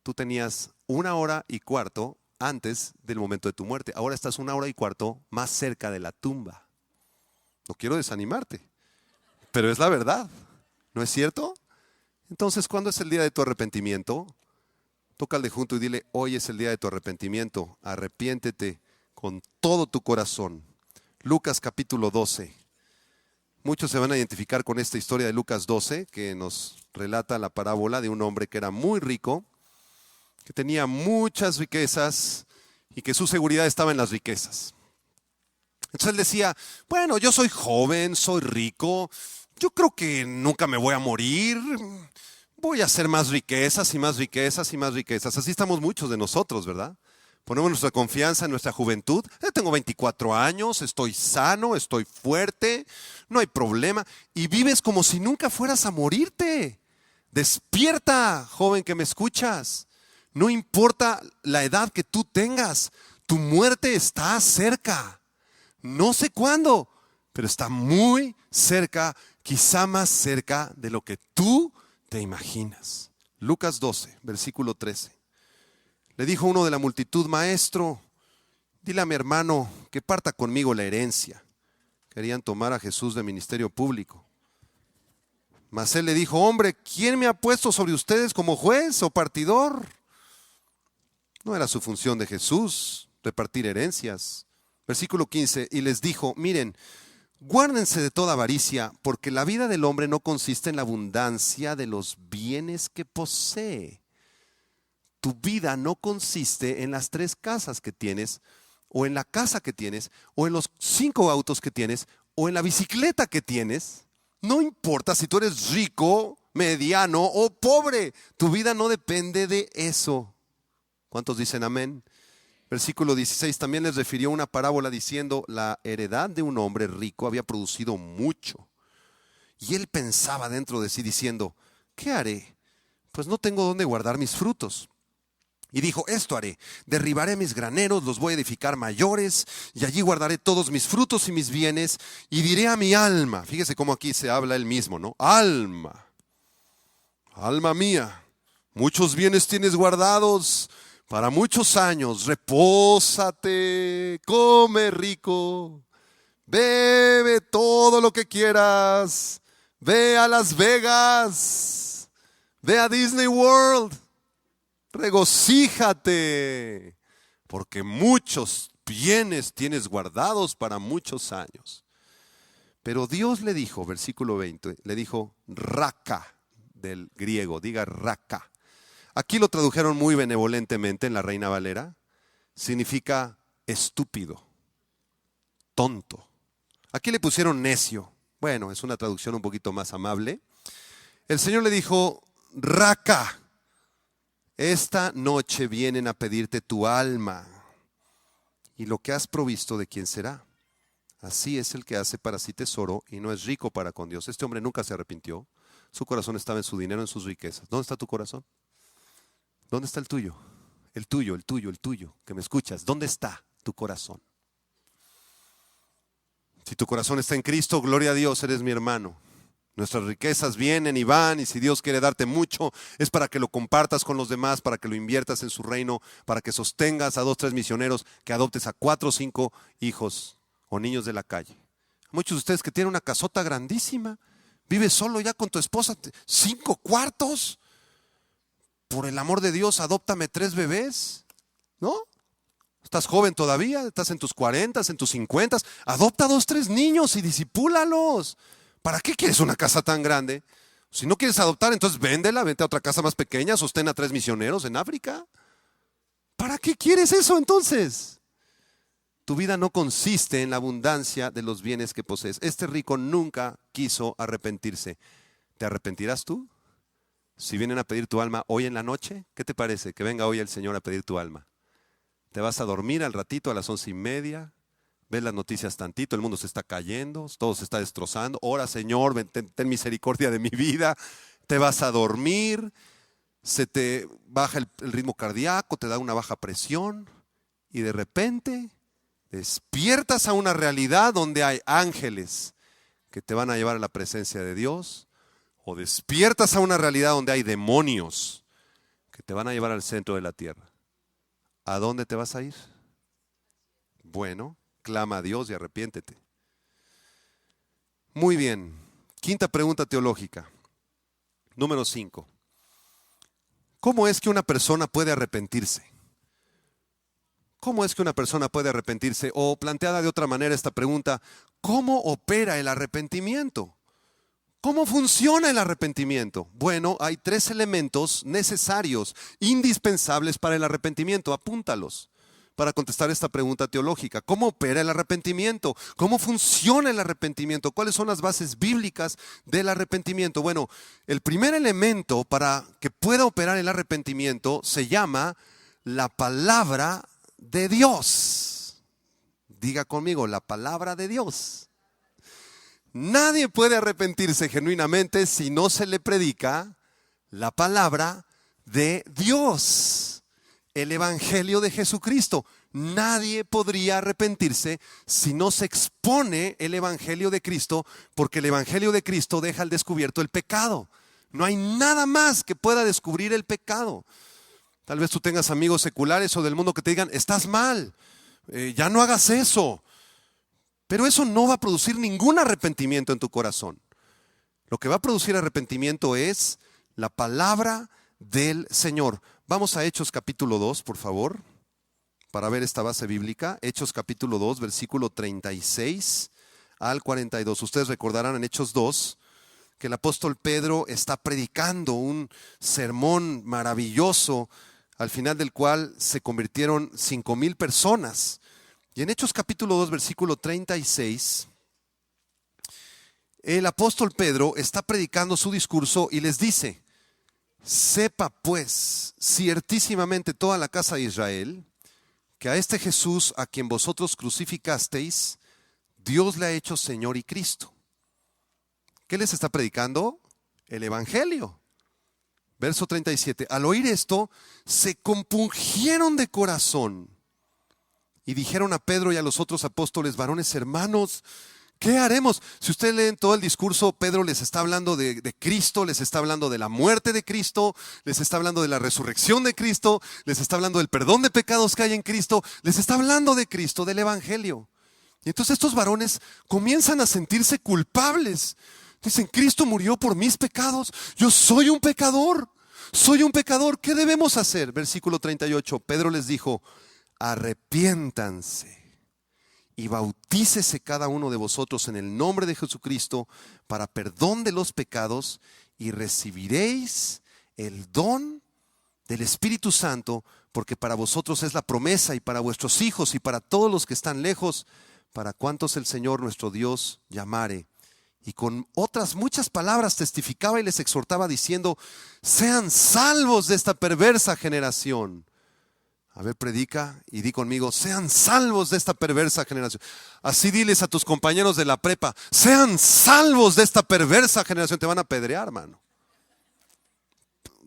tú tenías 1 hora y cuarto antes del momento de tu muerte. Ahora estás 1 hora y cuarto más cerca de la tumba. No quiero desanimarte, pero es la verdad, ¿no es cierto? Entonces, ¿cuándo es el día de tu arrepentimiento? Toca al de junto y dile, hoy es el día de tu arrepentimiento. Arrepiéntete con todo tu corazón. Lucas capítulo 12. Muchos se van a identificar con esta historia de Lucas 12, que nos relata la parábola de un hombre que era muy rico, que tenía muchas riquezas y que su seguridad estaba en las riquezas. Entonces él decía, bueno, yo soy joven, soy rico, yo creo que nunca me voy a morir, voy a hacer más riquezas y más riquezas y más riquezas. Así estamos muchos de nosotros, ¿verdad? Ponemos nuestra confianza en nuestra juventud. Tengo 24 años, estoy sano, estoy fuerte, no hay problema. Y vives como si nunca fueras a morirte. Despierta, joven que me escuchas. No importa la edad que tú tengas, tu muerte está cerca. No sé cuándo, pero está muy cerca, quizá más cerca de lo que tú te imaginas. Lucas 12, versículo 13. Le dijo uno de la multitud: maestro, dile a mi hermano que parta conmigo la herencia. Querían tomar a Jesús de ministerio público. Mas él le dijo: hombre, ¿quién me ha puesto sobre ustedes como juez o partidor? No era su función de Jesús repartir herencias. Versículo 15, y les dijo: miren, guárdense de toda avaricia, porque la vida del hombre no consiste en la abundancia de los bienes que posee. Tu vida no consiste en las 3 casas que tienes, o en la casa que tienes, o en los 5 autos que tienes, o en la bicicleta que tienes. No importa si tú eres rico, mediano o pobre, tu vida no depende de eso. ¿Cuántos dicen amén? Versículo 16, también les refirió una parábola diciendo: la heredad de un hombre rico había producido mucho. Y él pensaba dentro de sí diciendo: ¿qué haré? Pues no tengo dónde guardar mis frutos. Y dijo: esto haré, derribaré mis graneros, los voy a edificar mayores, y allí guardaré todos mis frutos y mis bienes, y diré a mi alma, fíjese cómo aquí se habla él mismo, ¿no? Alma, alma mía, muchos bienes tienes guardados para muchos años, repósate, come rico, bebe todo lo que quieras, ve a Las Vegas, ve a Disney World. Regocíjate, porque muchos bienes tienes guardados para muchos años. Pero Dios le dijo, versículo 20, le dijo raka, del griego, diga raka. Aquí lo tradujeron muy benevolentemente en la Reina Valera. Significa estúpido, tonto. Aquí le pusieron necio. Bueno, es una traducción un poquito más amable. El Señor le dijo: raka, esta noche vienen a pedirte tu alma, y lo que has provisto, ¿de quién será? Así es el que hace para sí tesoro y no es rico para con Dios. Este hombre nunca se arrepintió. Su corazón estaba en su dinero, en sus riquezas. ¿Dónde está tu corazón? ¿Dónde está el tuyo? El tuyo, el tuyo, el tuyo, que me escuchas. ¿Dónde está tu corazón? Si tu corazón está en Cristo, gloria a Dios, eres mi hermano. Nuestras riquezas vienen y van, y si Dios quiere darte mucho, es para que lo compartas con los demás, para que lo inviertas en su reino, para que sostengas a 2, 3 misioneros, que adoptes a 4 o 5 hijos o niños de la calle. Muchos de ustedes que tienen una casota grandísima, vives solo ya con tu esposa, 5 cuartos. Por el amor de Dios, adóptame 3 bebés, ¿no? Estás joven todavía, estás en tus 40, en tus 50, adopta 2, 3 niños y disipúlalos. ¿Para qué quieres una casa tan grande? Si no quieres adoptar, entonces véndela, vente a otra casa más pequeña, sostén a 3 misioneros en África. ¿Para qué quieres eso entonces? Tu vida no consiste en la abundancia de los bienes que posees. Este rico nunca quiso arrepentirse. ¿Te arrepentirás tú? Si vienen a pedir tu alma hoy en la noche, ¿qué te parece? Que venga hoy el Señor a pedir tu alma. Te vas a dormir al ratito a las 11:30. Ves las noticias tantito, el mundo se está cayendo, todo se está destrozando. Ora, Señor, ten misericordia de mi vida. Te vas a dormir, se te baja el ritmo cardíaco, te da una baja presión y de repente despiertas a una realidad donde hay ángeles que te van a llevar a la presencia de Dios, o despiertas a una realidad donde hay demonios que te van a llevar al centro de la tierra. ¿A dónde te vas a ir? Bueno, clama a Dios y arrepiéntete. Muy bien. Quinta pregunta teológica. Número 5. ¿Cómo es que una persona puede arrepentirse? ¿Cómo es que una persona puede arrepentirse? O planteada de otra manera esta pregunta, ¿cómo opera el arrepentimiento? ¿Cómo funciona el arrepentimiento? Bueno, hay 3 elementos necesarios, indispensables para el arrepentimiento. Apúntalos para contestar esta pregunta teológica. ¿Cómo opera el arrepentimiento? ¿Cómo funciona el arrepentimiento? ¿Cuáles son las bases bíblicas del arrepentimiento? Bueno, el primer elemento para que pueda operar el arrepentimiento se llama la palabra de Dios. Diga conmigo, la palabra de Dios. Nadie puede arrepentirse genuinamente si no se le predica la palabra de Dios. el Evangelio de Jesucristo. Nadie podría arrepentirse si no se expone el Evangelio de Cristo, porque el Evangelio de Cristo deja al descubierto el pecado. No hay nada más que pueda descubrir el pecado. Tal vez tú tengas amigos seculares o del mundo que te digan, estás mal, ya no hagas eso. Pero eso no va a producir ningún arrepentimiento en tu corazón. Lo que va a producir arrepentimiento es la palabra del Señor. Vamos a Hechos capítulo 2, por favor, para ver esta base bíblica. Hechos capítulo 2, versículo 36 al 42. Ustedes recordarán en Hechos 2 que el apóstol Pedro está predicando un sermón maravilloso, al final del cual se convirtieron 5,000 personas. Y en Hechos capítulo 2, versículo 36, el apóstol Pedro está predicando su discurso y les dice: sepa pues ciertísimamente toda la casa de Israel que a este Jesús a quien vosotros crucificasteis, Dios le ha hecho Señor y Cristo. ¿Qué les está predicando? El Evangelio. Verso 37. Al oír esto, se compungieron de corazón y dijeron a Pedro y a los otros apóstoles: varones hermanos, ¿qué haremos? Si ustedes leen todo el discurso, Pedro les está hablando de Cristo, les está hablando de la muerte de Cristo, les está hablando de la resurrección de Cristo, les está hablando del perdón de pecados que hay en Cristo, les está hablando de Cristo, del Evangelio. Y entonces estos varones comienzan a sentirse culpables. Dicen: Cristo murió por mis pecados, yo soy un pecador, ¿qué debemos hacer? Versículo 38, Pedro les dijo: arrepiéntanse y bautícese cada uno de vosotros en el nombre de Jesucristo para perdón de los pecados, y recibiréis el don del Espíritu Santo, porque para vosotros es la promesa, y para vuestros hijos y para todos los que están lejos, para cuantos el Señor nuestro Dios llamare. Y con otras muchas palabras testificaba y les exhortaba diciendo: sean salvos de esta perversa generación. A ver, predica y di conmigo: sean salvos de esta perversa generación. Así diles a tus compañeros de la prepa: sean salvos de esta perversa generación. Te van a apedrear, hermano.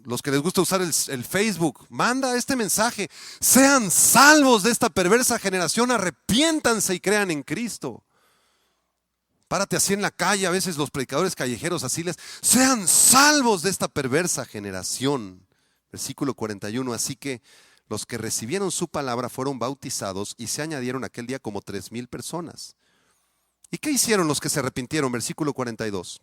Los que les gusta usar el Facebook, manda este mensaje: sean salvos de esta perversa generación, arrepiéntanse y crean en Cristo. Párate así en la calle, a veces los predicadores callejeros así les: sean salvos de esta perversa generación. Versículo 41, así que los que recibieron su palabra fueron bautizados y se añadieron aquel día como 3,000 personas. ¿Y qué hicieron los que se arrepintieron? Versículo 42.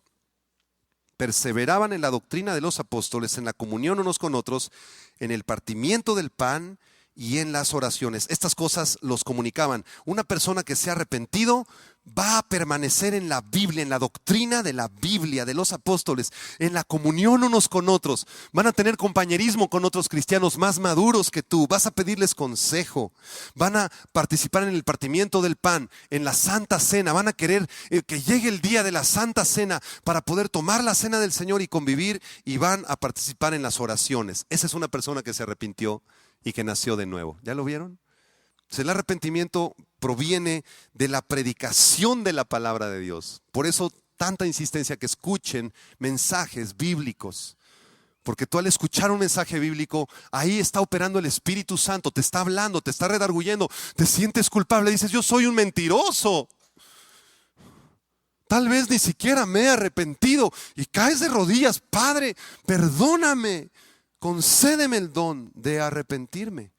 Perseveraban en la doctrina de los apóstoles, en la comunión unos con otros, en el partimiento del pan y en las oraciones. Estas cosas los comunicaban. Una persona que se ha arrepentido va a permanecer en la Biblia, en la doctrina de la Biblia, de los apóstoles, en la comunión unos con otros. Van a tener compañerismo con otros cristianos más maduros que tú. Vas a pedirles consejo. Van a participar en el partimiento del pan, en la Santa Cena. Van a querer que llegue el día de la Santa Cena para poder tomar la cena del Señor y convivir, y van a participar en las oraciones. Esa es una persona que se arrepintió y que nació de nuevo. ¿Ya lo vieron? El arrepentimiento proviene de la predicación de la palabra de Dios. Por eso tanta insistencia que escuchen mensajes bíblicos. Porque tú, al escuchar un mensaje bíblico, ahí está operando el Espíritu Santo, te está hablando, te está redarguyendo, te sientes culpable, dices: yo soy un mentiroso. Tal vez ni siquiera me he arrepentido, y caes de rodillas: Padre, perdóname, concédeme el don de arrepentirme.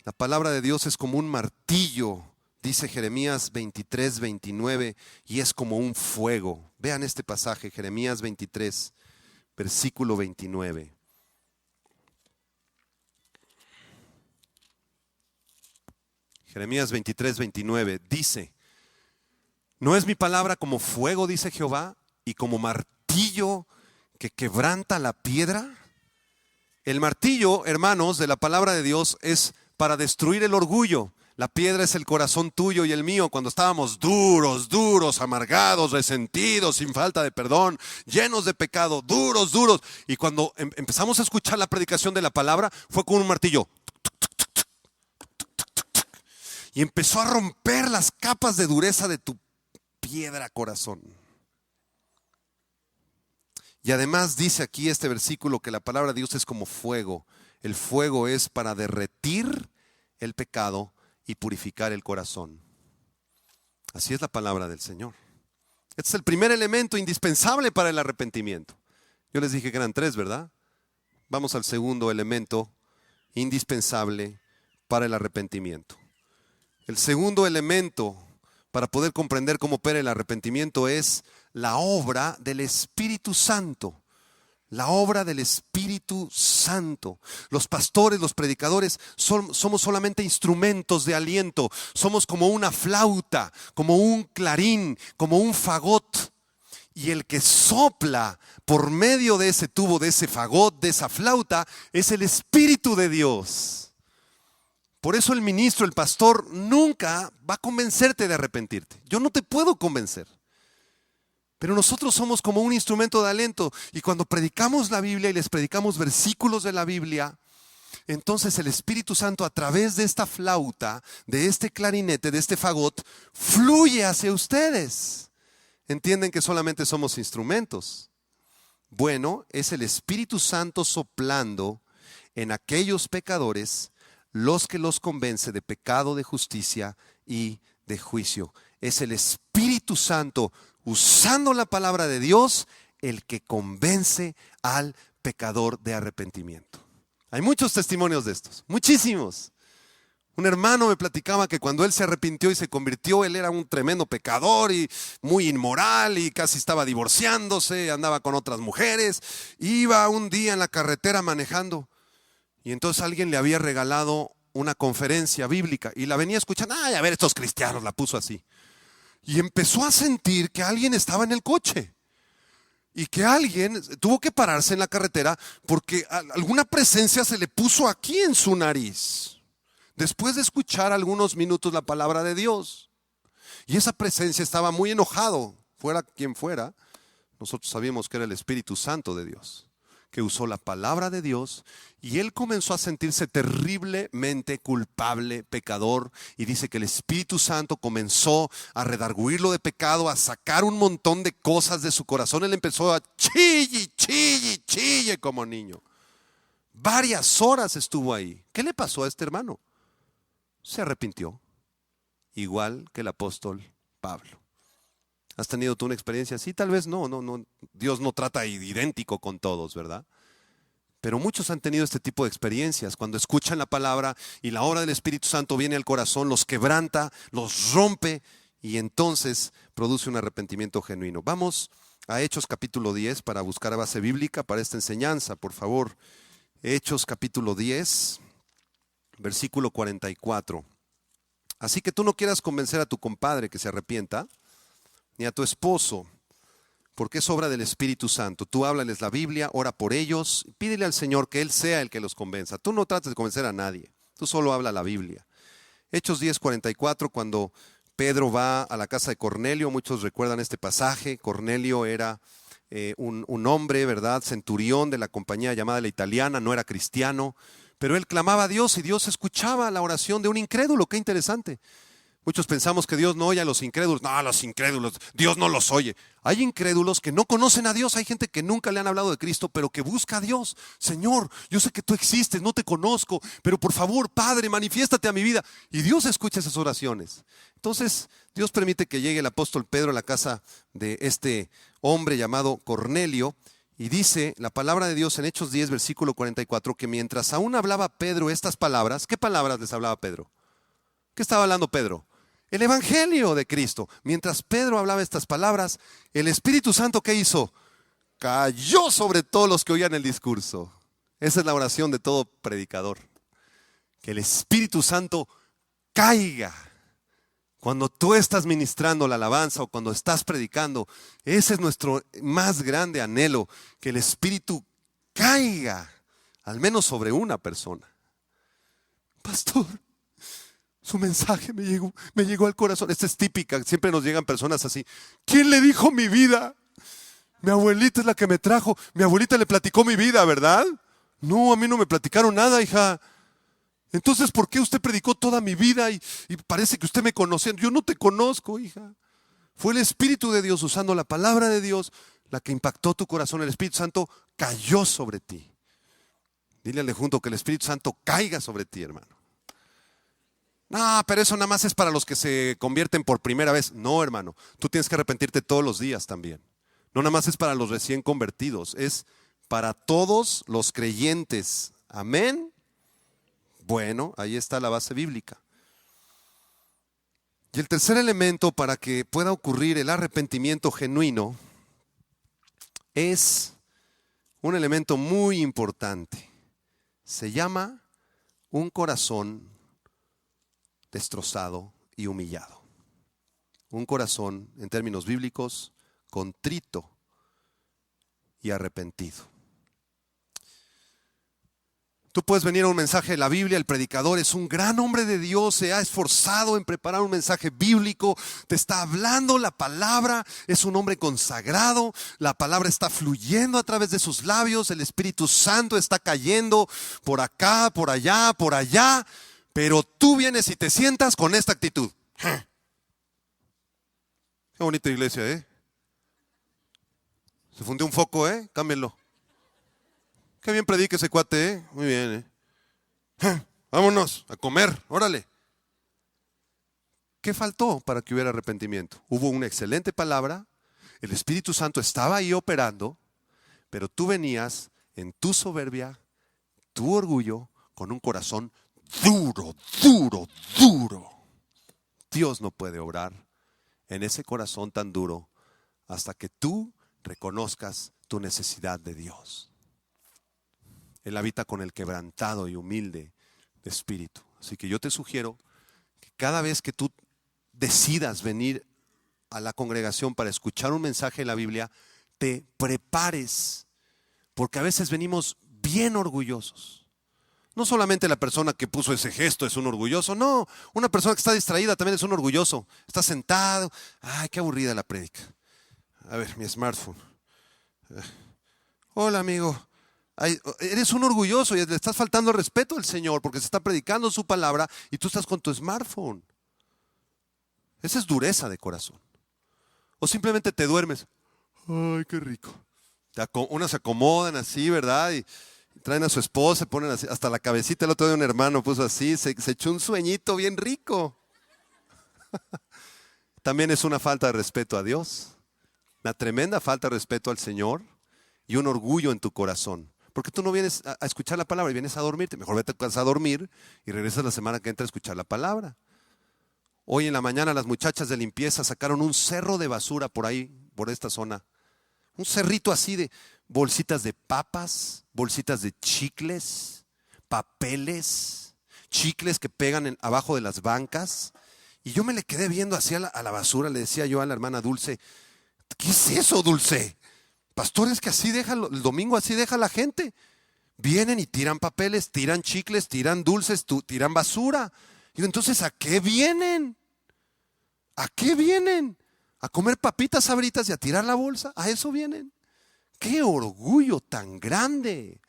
La palabra de Dios es como un martillo, dice Jeremías 23, 29, y es como un fuego. Vean este pasaje, Jeremías 23, versículo 29. Jeremías 23, 29 dice: ¿no es mi palabra como fuego, dice Jehová, y como martillo que quebranta la piedra? El martillo, hermanos, de la palabra de Dios es para destruir el orgullo. La piedra es el corazón tuyo y el mío cuando estábamos duros, amargados, resentidos, sin falta de perdón, llenos de pecado, duros. Y cuando empezamos a escuchar la predicación de la palabra, fue con un martillo. Y empezó a romper las capas de dureza de tu piedra corazón. Y además dice aquí este versículo que la palabra de Dios es como fuego. El fuego es para derretir el pecado y purificar el corazón. Así es la palabra del Señor. Este es el primer elemento indispensable para el arrepentimiento. Yo les dije que eran 3, ¿verdad? Vamos al segundo elemento indispensable para el arrepentimiento. El segundo elemento para poder comprender cómo opera el arrepentimiento es la obra del Espíritu Santo. La obra del Espíritu Santo. Los pastores, los predicadores, somos solamente instrumentos de aliento. Somos como una flauta, como un clarín, como un fagot. Y el que sopla por medio de ese tubo, de ese fagot, de esa flauta, es el Espíritu de Dios. Por eso el ministro, el pastor, nunca va a convencerte de arrepentirte. Yo no te puedo convencer. Pero nosotros somos como un instrumento de aliento. Y cuando predicamos la Biblia y les predicamos versículos de la Biblia, entonces el Espíritu Santo a través de esta flauta, de este clarinete, de este fagot, fluye hacia ustedes. ¿Entienden que solamente somos instrumentos? Bueno, es el Espíritu Santo soplando en aquellos pecadores los que los convence de pecado, de justicia y de juicio. Es el Espíritu Santo usando la palabra de Dios, el que convence al pecador de arrepentimiento. Hay muchos testimonios de estos, muchísimos. Un hermano me platicaba que cuando él se arrepintió y se convirtió, él era un tremendo pecador y muy inmoral y casi estaba divorciándose, andaba con otras mujeres. Iba un día en la carretera manejando y entonces alguien le había regalado una conferencia bíblica y la venía escuchando. Ay, a ver, estos cristianos, la puso así. Y empezó a sentir que alguien estaba en el coche y que alguien tuvo que pararse en la carretera porque alguna presencia se le puso aquí en su nariz, después de escuchar algunos minutos la palabra de Dios. Y esa presencia estaba muy enojado, fuera quien fuera. Nosotros sabíamos que era el Espíritu Santo de Dios, que usó la palabra de Dios, y él comenzó a sentirse terriblemente culpable, pecador, y dice que el Espíritu Santo comenzó a redarguirlo de pecado, a sacar un montón de cosas de su corazón. Él empezó a chille como niño. Varias horas estuvo ahí. ¿Qué le pasó a este hermano? Se arrepintió, igual que el apóstol Pablo. ¿Has tenido tú una experiencia así? Tal vez no. Dios no trata idéntico con todos, ¿verdad? Pero muchos han tenido este tipo de experiencias. Cuando escuchan la palabra y la obra del Espíritu Santo viene al corazón, los quebranta, los rompe y entonces produce un arrepentimiento genuino. Vamos a Hechos capítulo 10 para buscar base bíblica para esta enseñanza, por favor. Hechos capítulo 10, versículo 44. Así que tú no quieras convencer a tu compadre que se arrepienta, ni a tu esposo, porque es obra del Espíritu Santo. Tú háblales la Biblia, ora por ellos, pídele al Señor que Él sea el que los convenza. Tú no trates de convencer a nadie, tú solo habla la Biblia. Hechos 10:44, cuando Pedro va a la casa de Cornelio, muchos recuerdan este pasaje. Cornelio era un hombre, ¿verdad?, centurión de la compañía llamada La Italiana, no era cristiano, pero él clamaba a Dios y Dios escuchaba la oración de un incrédulo. Qué interesante. Muchos pensamos que Dios no oye a los incrédulos. No, a los incrédulos, Dios no los oye. Hay incrédulos que no conocen a Dios. Hay gente que nunca le han hablado de Cristo, pero que busca a Dios. Señor, yo sé que tú existes, no te conozco, pero por favor, Padre, manifiéstate a mi vida. Y Dios escucha esas oraciones. Entonces, Dios permite que llegue el apóstol Pedro a la casa de este hombre llamado Cornelio. Y dice la palabra de Dios en Hechos 10, versículo 44, que mientras aún hablaba Pedro estas palabras, ¿qué palabras les hablaba Pedro? ¿Qué estaba hablando Pedro? El Evangelio de Cristo. Mientras Pedro hablaba estas palabras, el Espíritu Santo, ¿qué hizo? Cayó sobre todos los que oían el discurso. Esa es la oración de todo predicador. Que el Espíritu Santo caiga. Cuando tú estás ministrando la alabanza o cuando estás predicando, ese es nuestro más grande anhelo, que el Espíritu caiga, al menos sobre una persona. Pastor, su mensaje me llegó al corazón. Esta es típica, siempre nos llegan personas así. ¿Quién le dijo mi vida? Mi abuelita es la que me trajo. Mi abuelita le platicó mi vida, ¿verdad? No, a mí no me platicaron nada, hija. Entonces, ¿por qué usted predicó toda mi vida y parece que usted me conocía? Yo no te conozco, hija. Fue el Espíritu de Dios usando la palabra de Dios la que impactó tu corazón. El Espíritu Santo cayó sobre ti. Dile al de junto que el Espíritu Santo caiga sobre ti, hermano. No, pero eso nada más es para los que se convierten por primera vez. No, hermano, tú tienes que arrepentirte todos los días también. No nada más es para los recién convertidos, es para todos los creyentes. Amén. Bueno, ahí está la base bíblica. Y el tercer elemento para que pueda ocurrir el arrepentimiento genuino es un elemento muy importante. Se llama un corazón destrozado y humillado. Un corazón, en términos bíblicos, contrito y arrepentido. Tú puedes venir a un mensaje de la Biblia, el predicador es un gran hombre de Dios, se ha esforzado en preparar un mensaje bíblico, te está hablando la palabra, es un hombre consagrado, la palabra está fluyendo a través de sus labios, el Espíritu Santo está cayendo por acá, por allá, pero tú vienes y te sientas con esta actitud. Qué bonita iglesia, ¿eh? Se fundió un foco, ¿eh? Cámbienlo. Qué bien predica ese cuate, ¿eh? Muy bien, ¿eh? Vámonos a comer, órale. ¿Qué faltó para que hubiera arrepentimiento? Hubo una excelente palabra, el Espíritu Santo estaba ahí operando, pero tú venías en tu soberbia, tu orgullo, con un corazón duro. Dios no puede obrar en ese corazón tan duro hasta que tú reconozcas tu necesidad de Dios. Él habita con el quebrantado y humilde de espíritu. Así que yo te sugiero que cada vez que tú decidas venir a la congregación para escuchar un mensaje de la Biblia, te prepares, porque a veces venimos bien orgullosos. No solamente la persona que puso ese gesto es un orgulloso, no, una persona que está distraída también es un orgulloso. Está sentado, ay, qué aburrida la prédica. A ver, mi smartphone. Hola, amigo. Ay, eres un orgulloso y le estás faltando el respeto al Señor porque se está predicando su palabra y tú estás con tu smartphone. Esa es dureza de corazón. O simplemente te duermes. Ay, qué rico. Unas se acomodan así, ¿verdad? Y traen a su esposa, se ponen así. Hasta la cabecita, el otro día un hermano puso así, se echó un sueñito bien rico. También es una falta de respeto a Dios. Una tremenda falta de respeto al Señor y un orgullo en tu corazón. Porque tú no vienes a escuchar la palabra y vienes a dormirte. Mejor vete a casa a dormir y regresas la semana que entra a escuchar la palabra. Hoy en la mañana las muchachas de limpieza sacaron un cerro de basura por ahí, por esta zona. Un cerrito así de bolsitas de papas, bolsitas de chicles, papeles, chicles que pegan abajo de las bancas. Y yo me le quedé viendo así a la basura. Le decía yo a la hermana Dulce, ¿qué es eso, Dulce? Pastores que así dejan, el domingo así deja la gente. Vienen y tiran papeles, tiran chicles, tiran dulces, tiran basura. Digo, entonces, ¿a qué vienen? ¿A qué vienen? ¿A comer papitas sabritas y a tirar la bolsa? ¿A eso vienen? ¡Qué orgullo tan grande!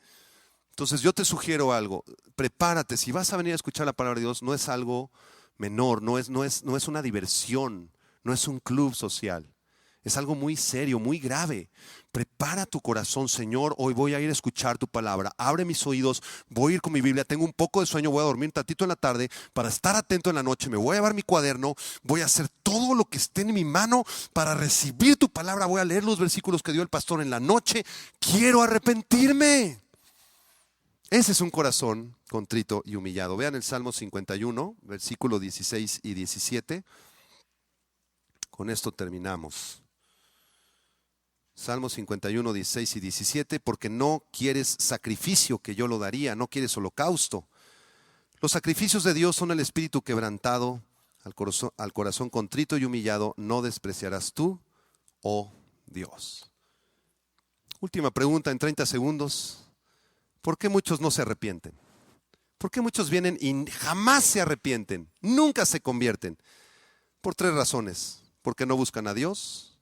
Entonces yo te sugiero algo, prepárate, si vas a venir a escuchar la palabra de Dios, no es algo menor, no es una diversión, no es un club social. Es algo muy serio, muy grave. Prepara tu corazón, Señor, hoy voy a ir a escuchar tu palabra. Abre mis oídos, voy a ir con mi Biblia. Tengo un poco de sueño, voy a dormir un tantito en la tarde para estar atento en la noche. Me voy a llevar mi cuaderno, voy a hacer todo lo que esté en mi mano para recibir tu palabra. Voy a leer los versículos que dio el pastor en la noche. Quiero arrepentirme. Ese es un corazón contrito y humillado. Vean el Salmo 51, versículos 16 y 17. Con esto terminamos. Salmo 51, 16 y 17, porque no quieres sacrificio que yo lo daría, no quieres holocausto. Los sacrificios de Dios son el espíritu quebrantado, al corazón contrito y humillado, no despreciarás tú, oh Dios. Última pregunta en 30 segundos. ¿Por qué muchos no se arrepienten? ¿Por qué muchos vienen y jamás se arrepienten? Nunca se convierten. Por 3 razones. Porque no buscan a Dios,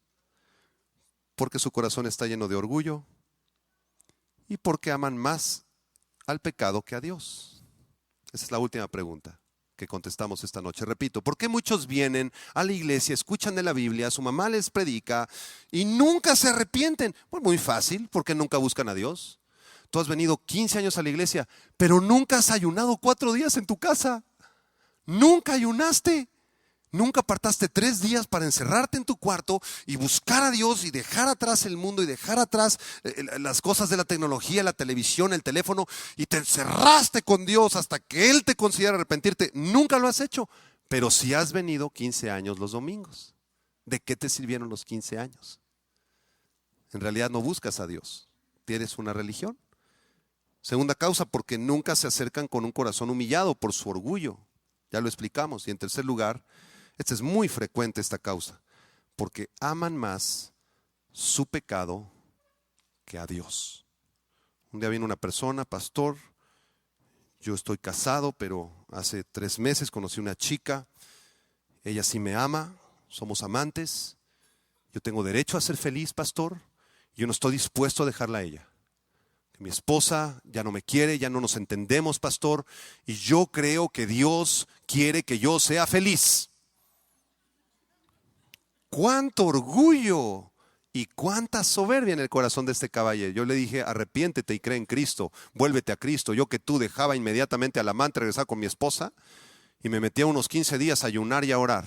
porque su corazón está lleno de orgullo y porque aman más al pecado que a Dios. Esa es la última pregunta que contestamos esta noche. Repito, ¿por qué muchos vienen a la iglesia, escuchan de la Biblia, su mamá les predica y nunca se arrepienten? Pues muy fácil, porque nunca buscan a Dios. tú has venido 15 años a la iglesia, pero nunca has ayunado 4 días en tu casa. Nunca ayunaste. Nunca apartaste 3 días para encerrarte en tu cuarto y buscar a Dios y dejar atrás el mundo y dejar atrás las cosas de la tecnología, la televisión, el teléfono, y te encerraste con Dios hasta que Él te considera arrepentirte. Nunca lo has hecho, pero si has venido 15 años los domingos. ¿De qué te sirvieron los 15 años? En realidad no buscas a Dios, tienes una religión. Segunda causa, porque nunca se acercan con un corazón humillado por su orgullo. Ya lo explicamos. Y en tercer lugar, esta es muy frecuente esta causa, porque aman más su pecado que a Dios. Un día vino una persona, pastor, yo estoy casado, pero hace 3 meses conocí una chica, ella sí me ama, somos amantes, yo tengo derecho a ser feliz, pastor, yo no estoy dispuesto a dejarla a ella. Mi esposa ya no me quiere, ya no nos entendemos, pastor, y yo creo que Dios quiere que yo sea feliz. ¡Cuánto orgullo y cuánta soberbia en el corazón de este caballero! Yo le dije, arrepiéntete y cree en Cristo, vuélvete a Cristo. Yo que tú dejaba inmediatamente al amante, regresar con mi esposa y me metía unos 15 días a ayunar y a orar.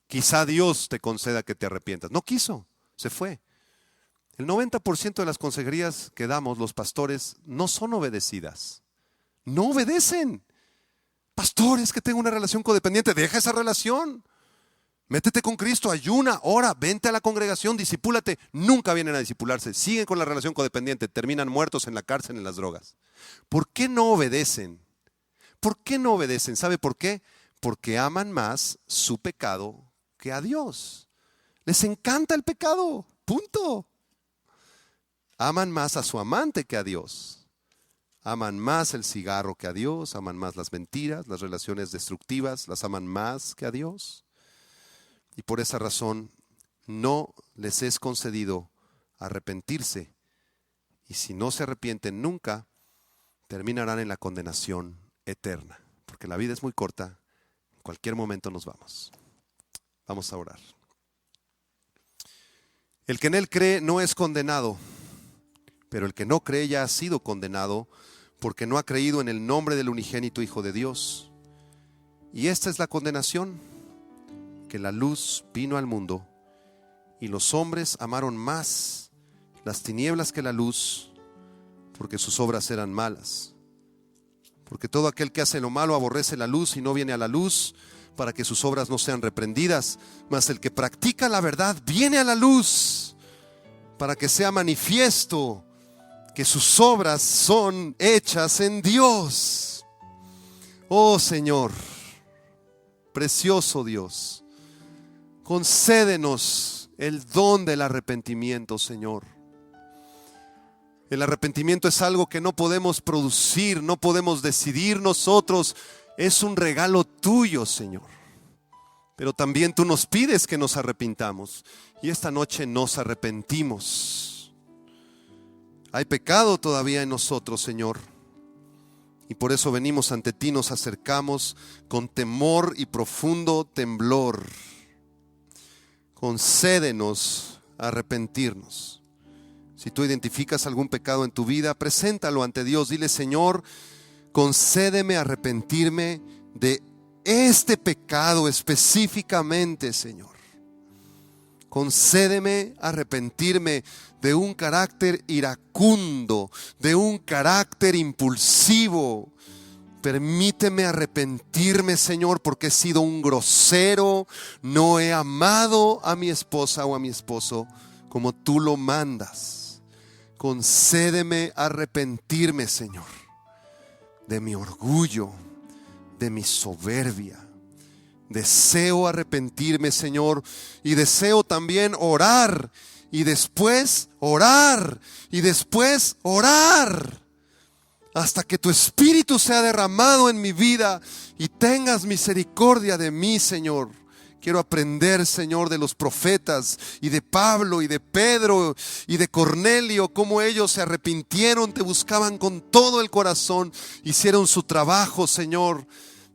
Quizá Dios te conceda que te arrepientas. No quiso, se fue. El 90% de las consejerías que damos los pastores no son obedecidas. No obedecen. Pastor, es que tengo una relación codependiente. Deja esa relación. Métete con Cristo, ayuna, ora, vente a la congregación, discipúlate. Nunca vienen a discipularse, siguen con la relación codependiente, terminan muertos en la cárcel, en las drogas. ¿Por qué no obedecen? ¿Por qué no obedecen? ¿Sabe por qué? Porque aman más su pecado que a Dios. Les encanta el pecado, punto. Aman más a su amante que a Dios. Aman más el cigarro que a Dios, aman más las mentiras, las relaciones destructivas, las aman más que a Dios. Y por esa razón no les es concedido arrepentirse. Y si no se arrepienten nunca, terminarán en la condenación eterna. Porque la vida es muy corta, en cualquier momento nos vamos. Vamos a orar. El que en Él cree no es condenado, pero el que no cree ya ha sido condenado porque no ha creído en el nombre del unigénito Hijo de Dios. Y esta es la condenación, que la luz vino al mundo y los hombres amaron más las tinieblas que la luz, porque sus obras eran malas. Porque todo aquel que hace lo malo aborrece la luz y no viene a la luz para que sus obras no sean reprendidas. Mas el que practica la verdad viene a la luz para que sea manifiesto que sus obras son hechas en Dios. Oh Señor, precioso Dios, concédenos el don del arrepentimiento, Señor. El arrepentimiento es algo que no podemos producir, no podemos decidir nosotros. Es un regalo tuyo, Señor. Pero también tú nos pides que nos arrepintamos. Y esta noche nos arrepentimos. Hay pecado todavía en nosotros, Señor. Y por eso venimos ante ti, nos acercamos con temor y profundo temblor. Concédenos arrepentirnos. Si tú identificas algún pecado en tu vida, preséntalo ante Dios. Dile, Señor, concédeme arrepentirme de este pecado específicamente, Señor. Concédeme arrepentirme de un carácter iracundo, de un carácter impulsivo. Permíteme arrepentirme, Señor, porque he sido un grosero, no he amado a mi esposa o a mi esposo como tú lo mandas. Concédeme arrepentirme, Señor, de mi orgullo, de mi soberbia. Deseo arrepentirme, Señor, y deseo también orar, y después orar, y después orar, hasta que tu Espíritu sea derramado en mi vida y tengas misericordia de mí, Señor. Quiero aprender, Señor, de los profetas y de Pablo y de Pedro y de Cornelio, cómo ellos se arrepintieron, te buscaban con todo el corazón, hicieron su trabajo, Señor,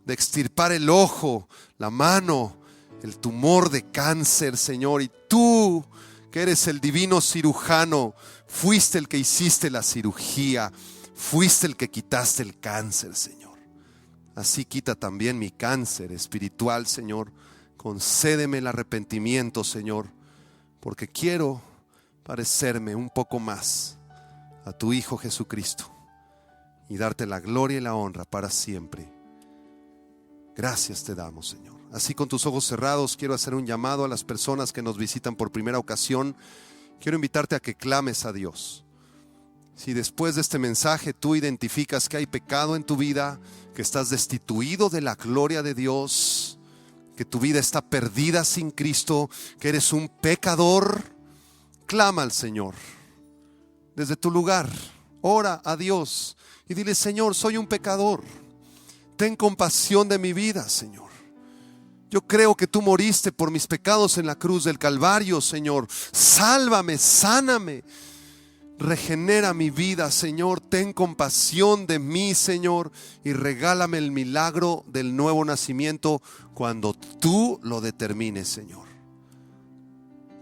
de extirpar el ojo, la mano, el tumor de cáncer, Señor. Y tú que eres el divino cirujano. Fuiste el que hiciste la cirugía. Fuiste el que quitaste el cáncer, Señor. Así quita también mi cáncer espiritual, Señor. Concédeme el arrepentimiento, Señor, porque quiero parecerme un poco más a tu Hijo Jesucristo y darte la gloria y la honra para siempre. Gracias te damos, Señor. Así, con tus ojos cerrados, quiero hacer un llamado a las personas que nos visitan por primera ocasión. Quiero invitarte a que clames a Dios. Si después de este mensaje tú identificas que hay pecado en tu vida, que estás destituido de la gloria de Dios, que tu vida está perdida sin Cristo, que eres un pecador, clama al Señor. Desde tu lugar, ora a Dios y dile: Señor, soy un pecador. Ten compasión de mi vida, Señor. Yo creo que tú moriste por mis pecados en la cruz del Calvario, Señor. Sálvame, sáname. Regenera mi vida, Señor. Ten compasión de mí, Señor, y regálame el milagro del nuevo nacimiento cuando tú lo determines, Señor.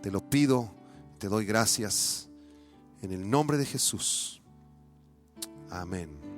Te lo pido, te doy gracias en el nombre de Jesús. Amén.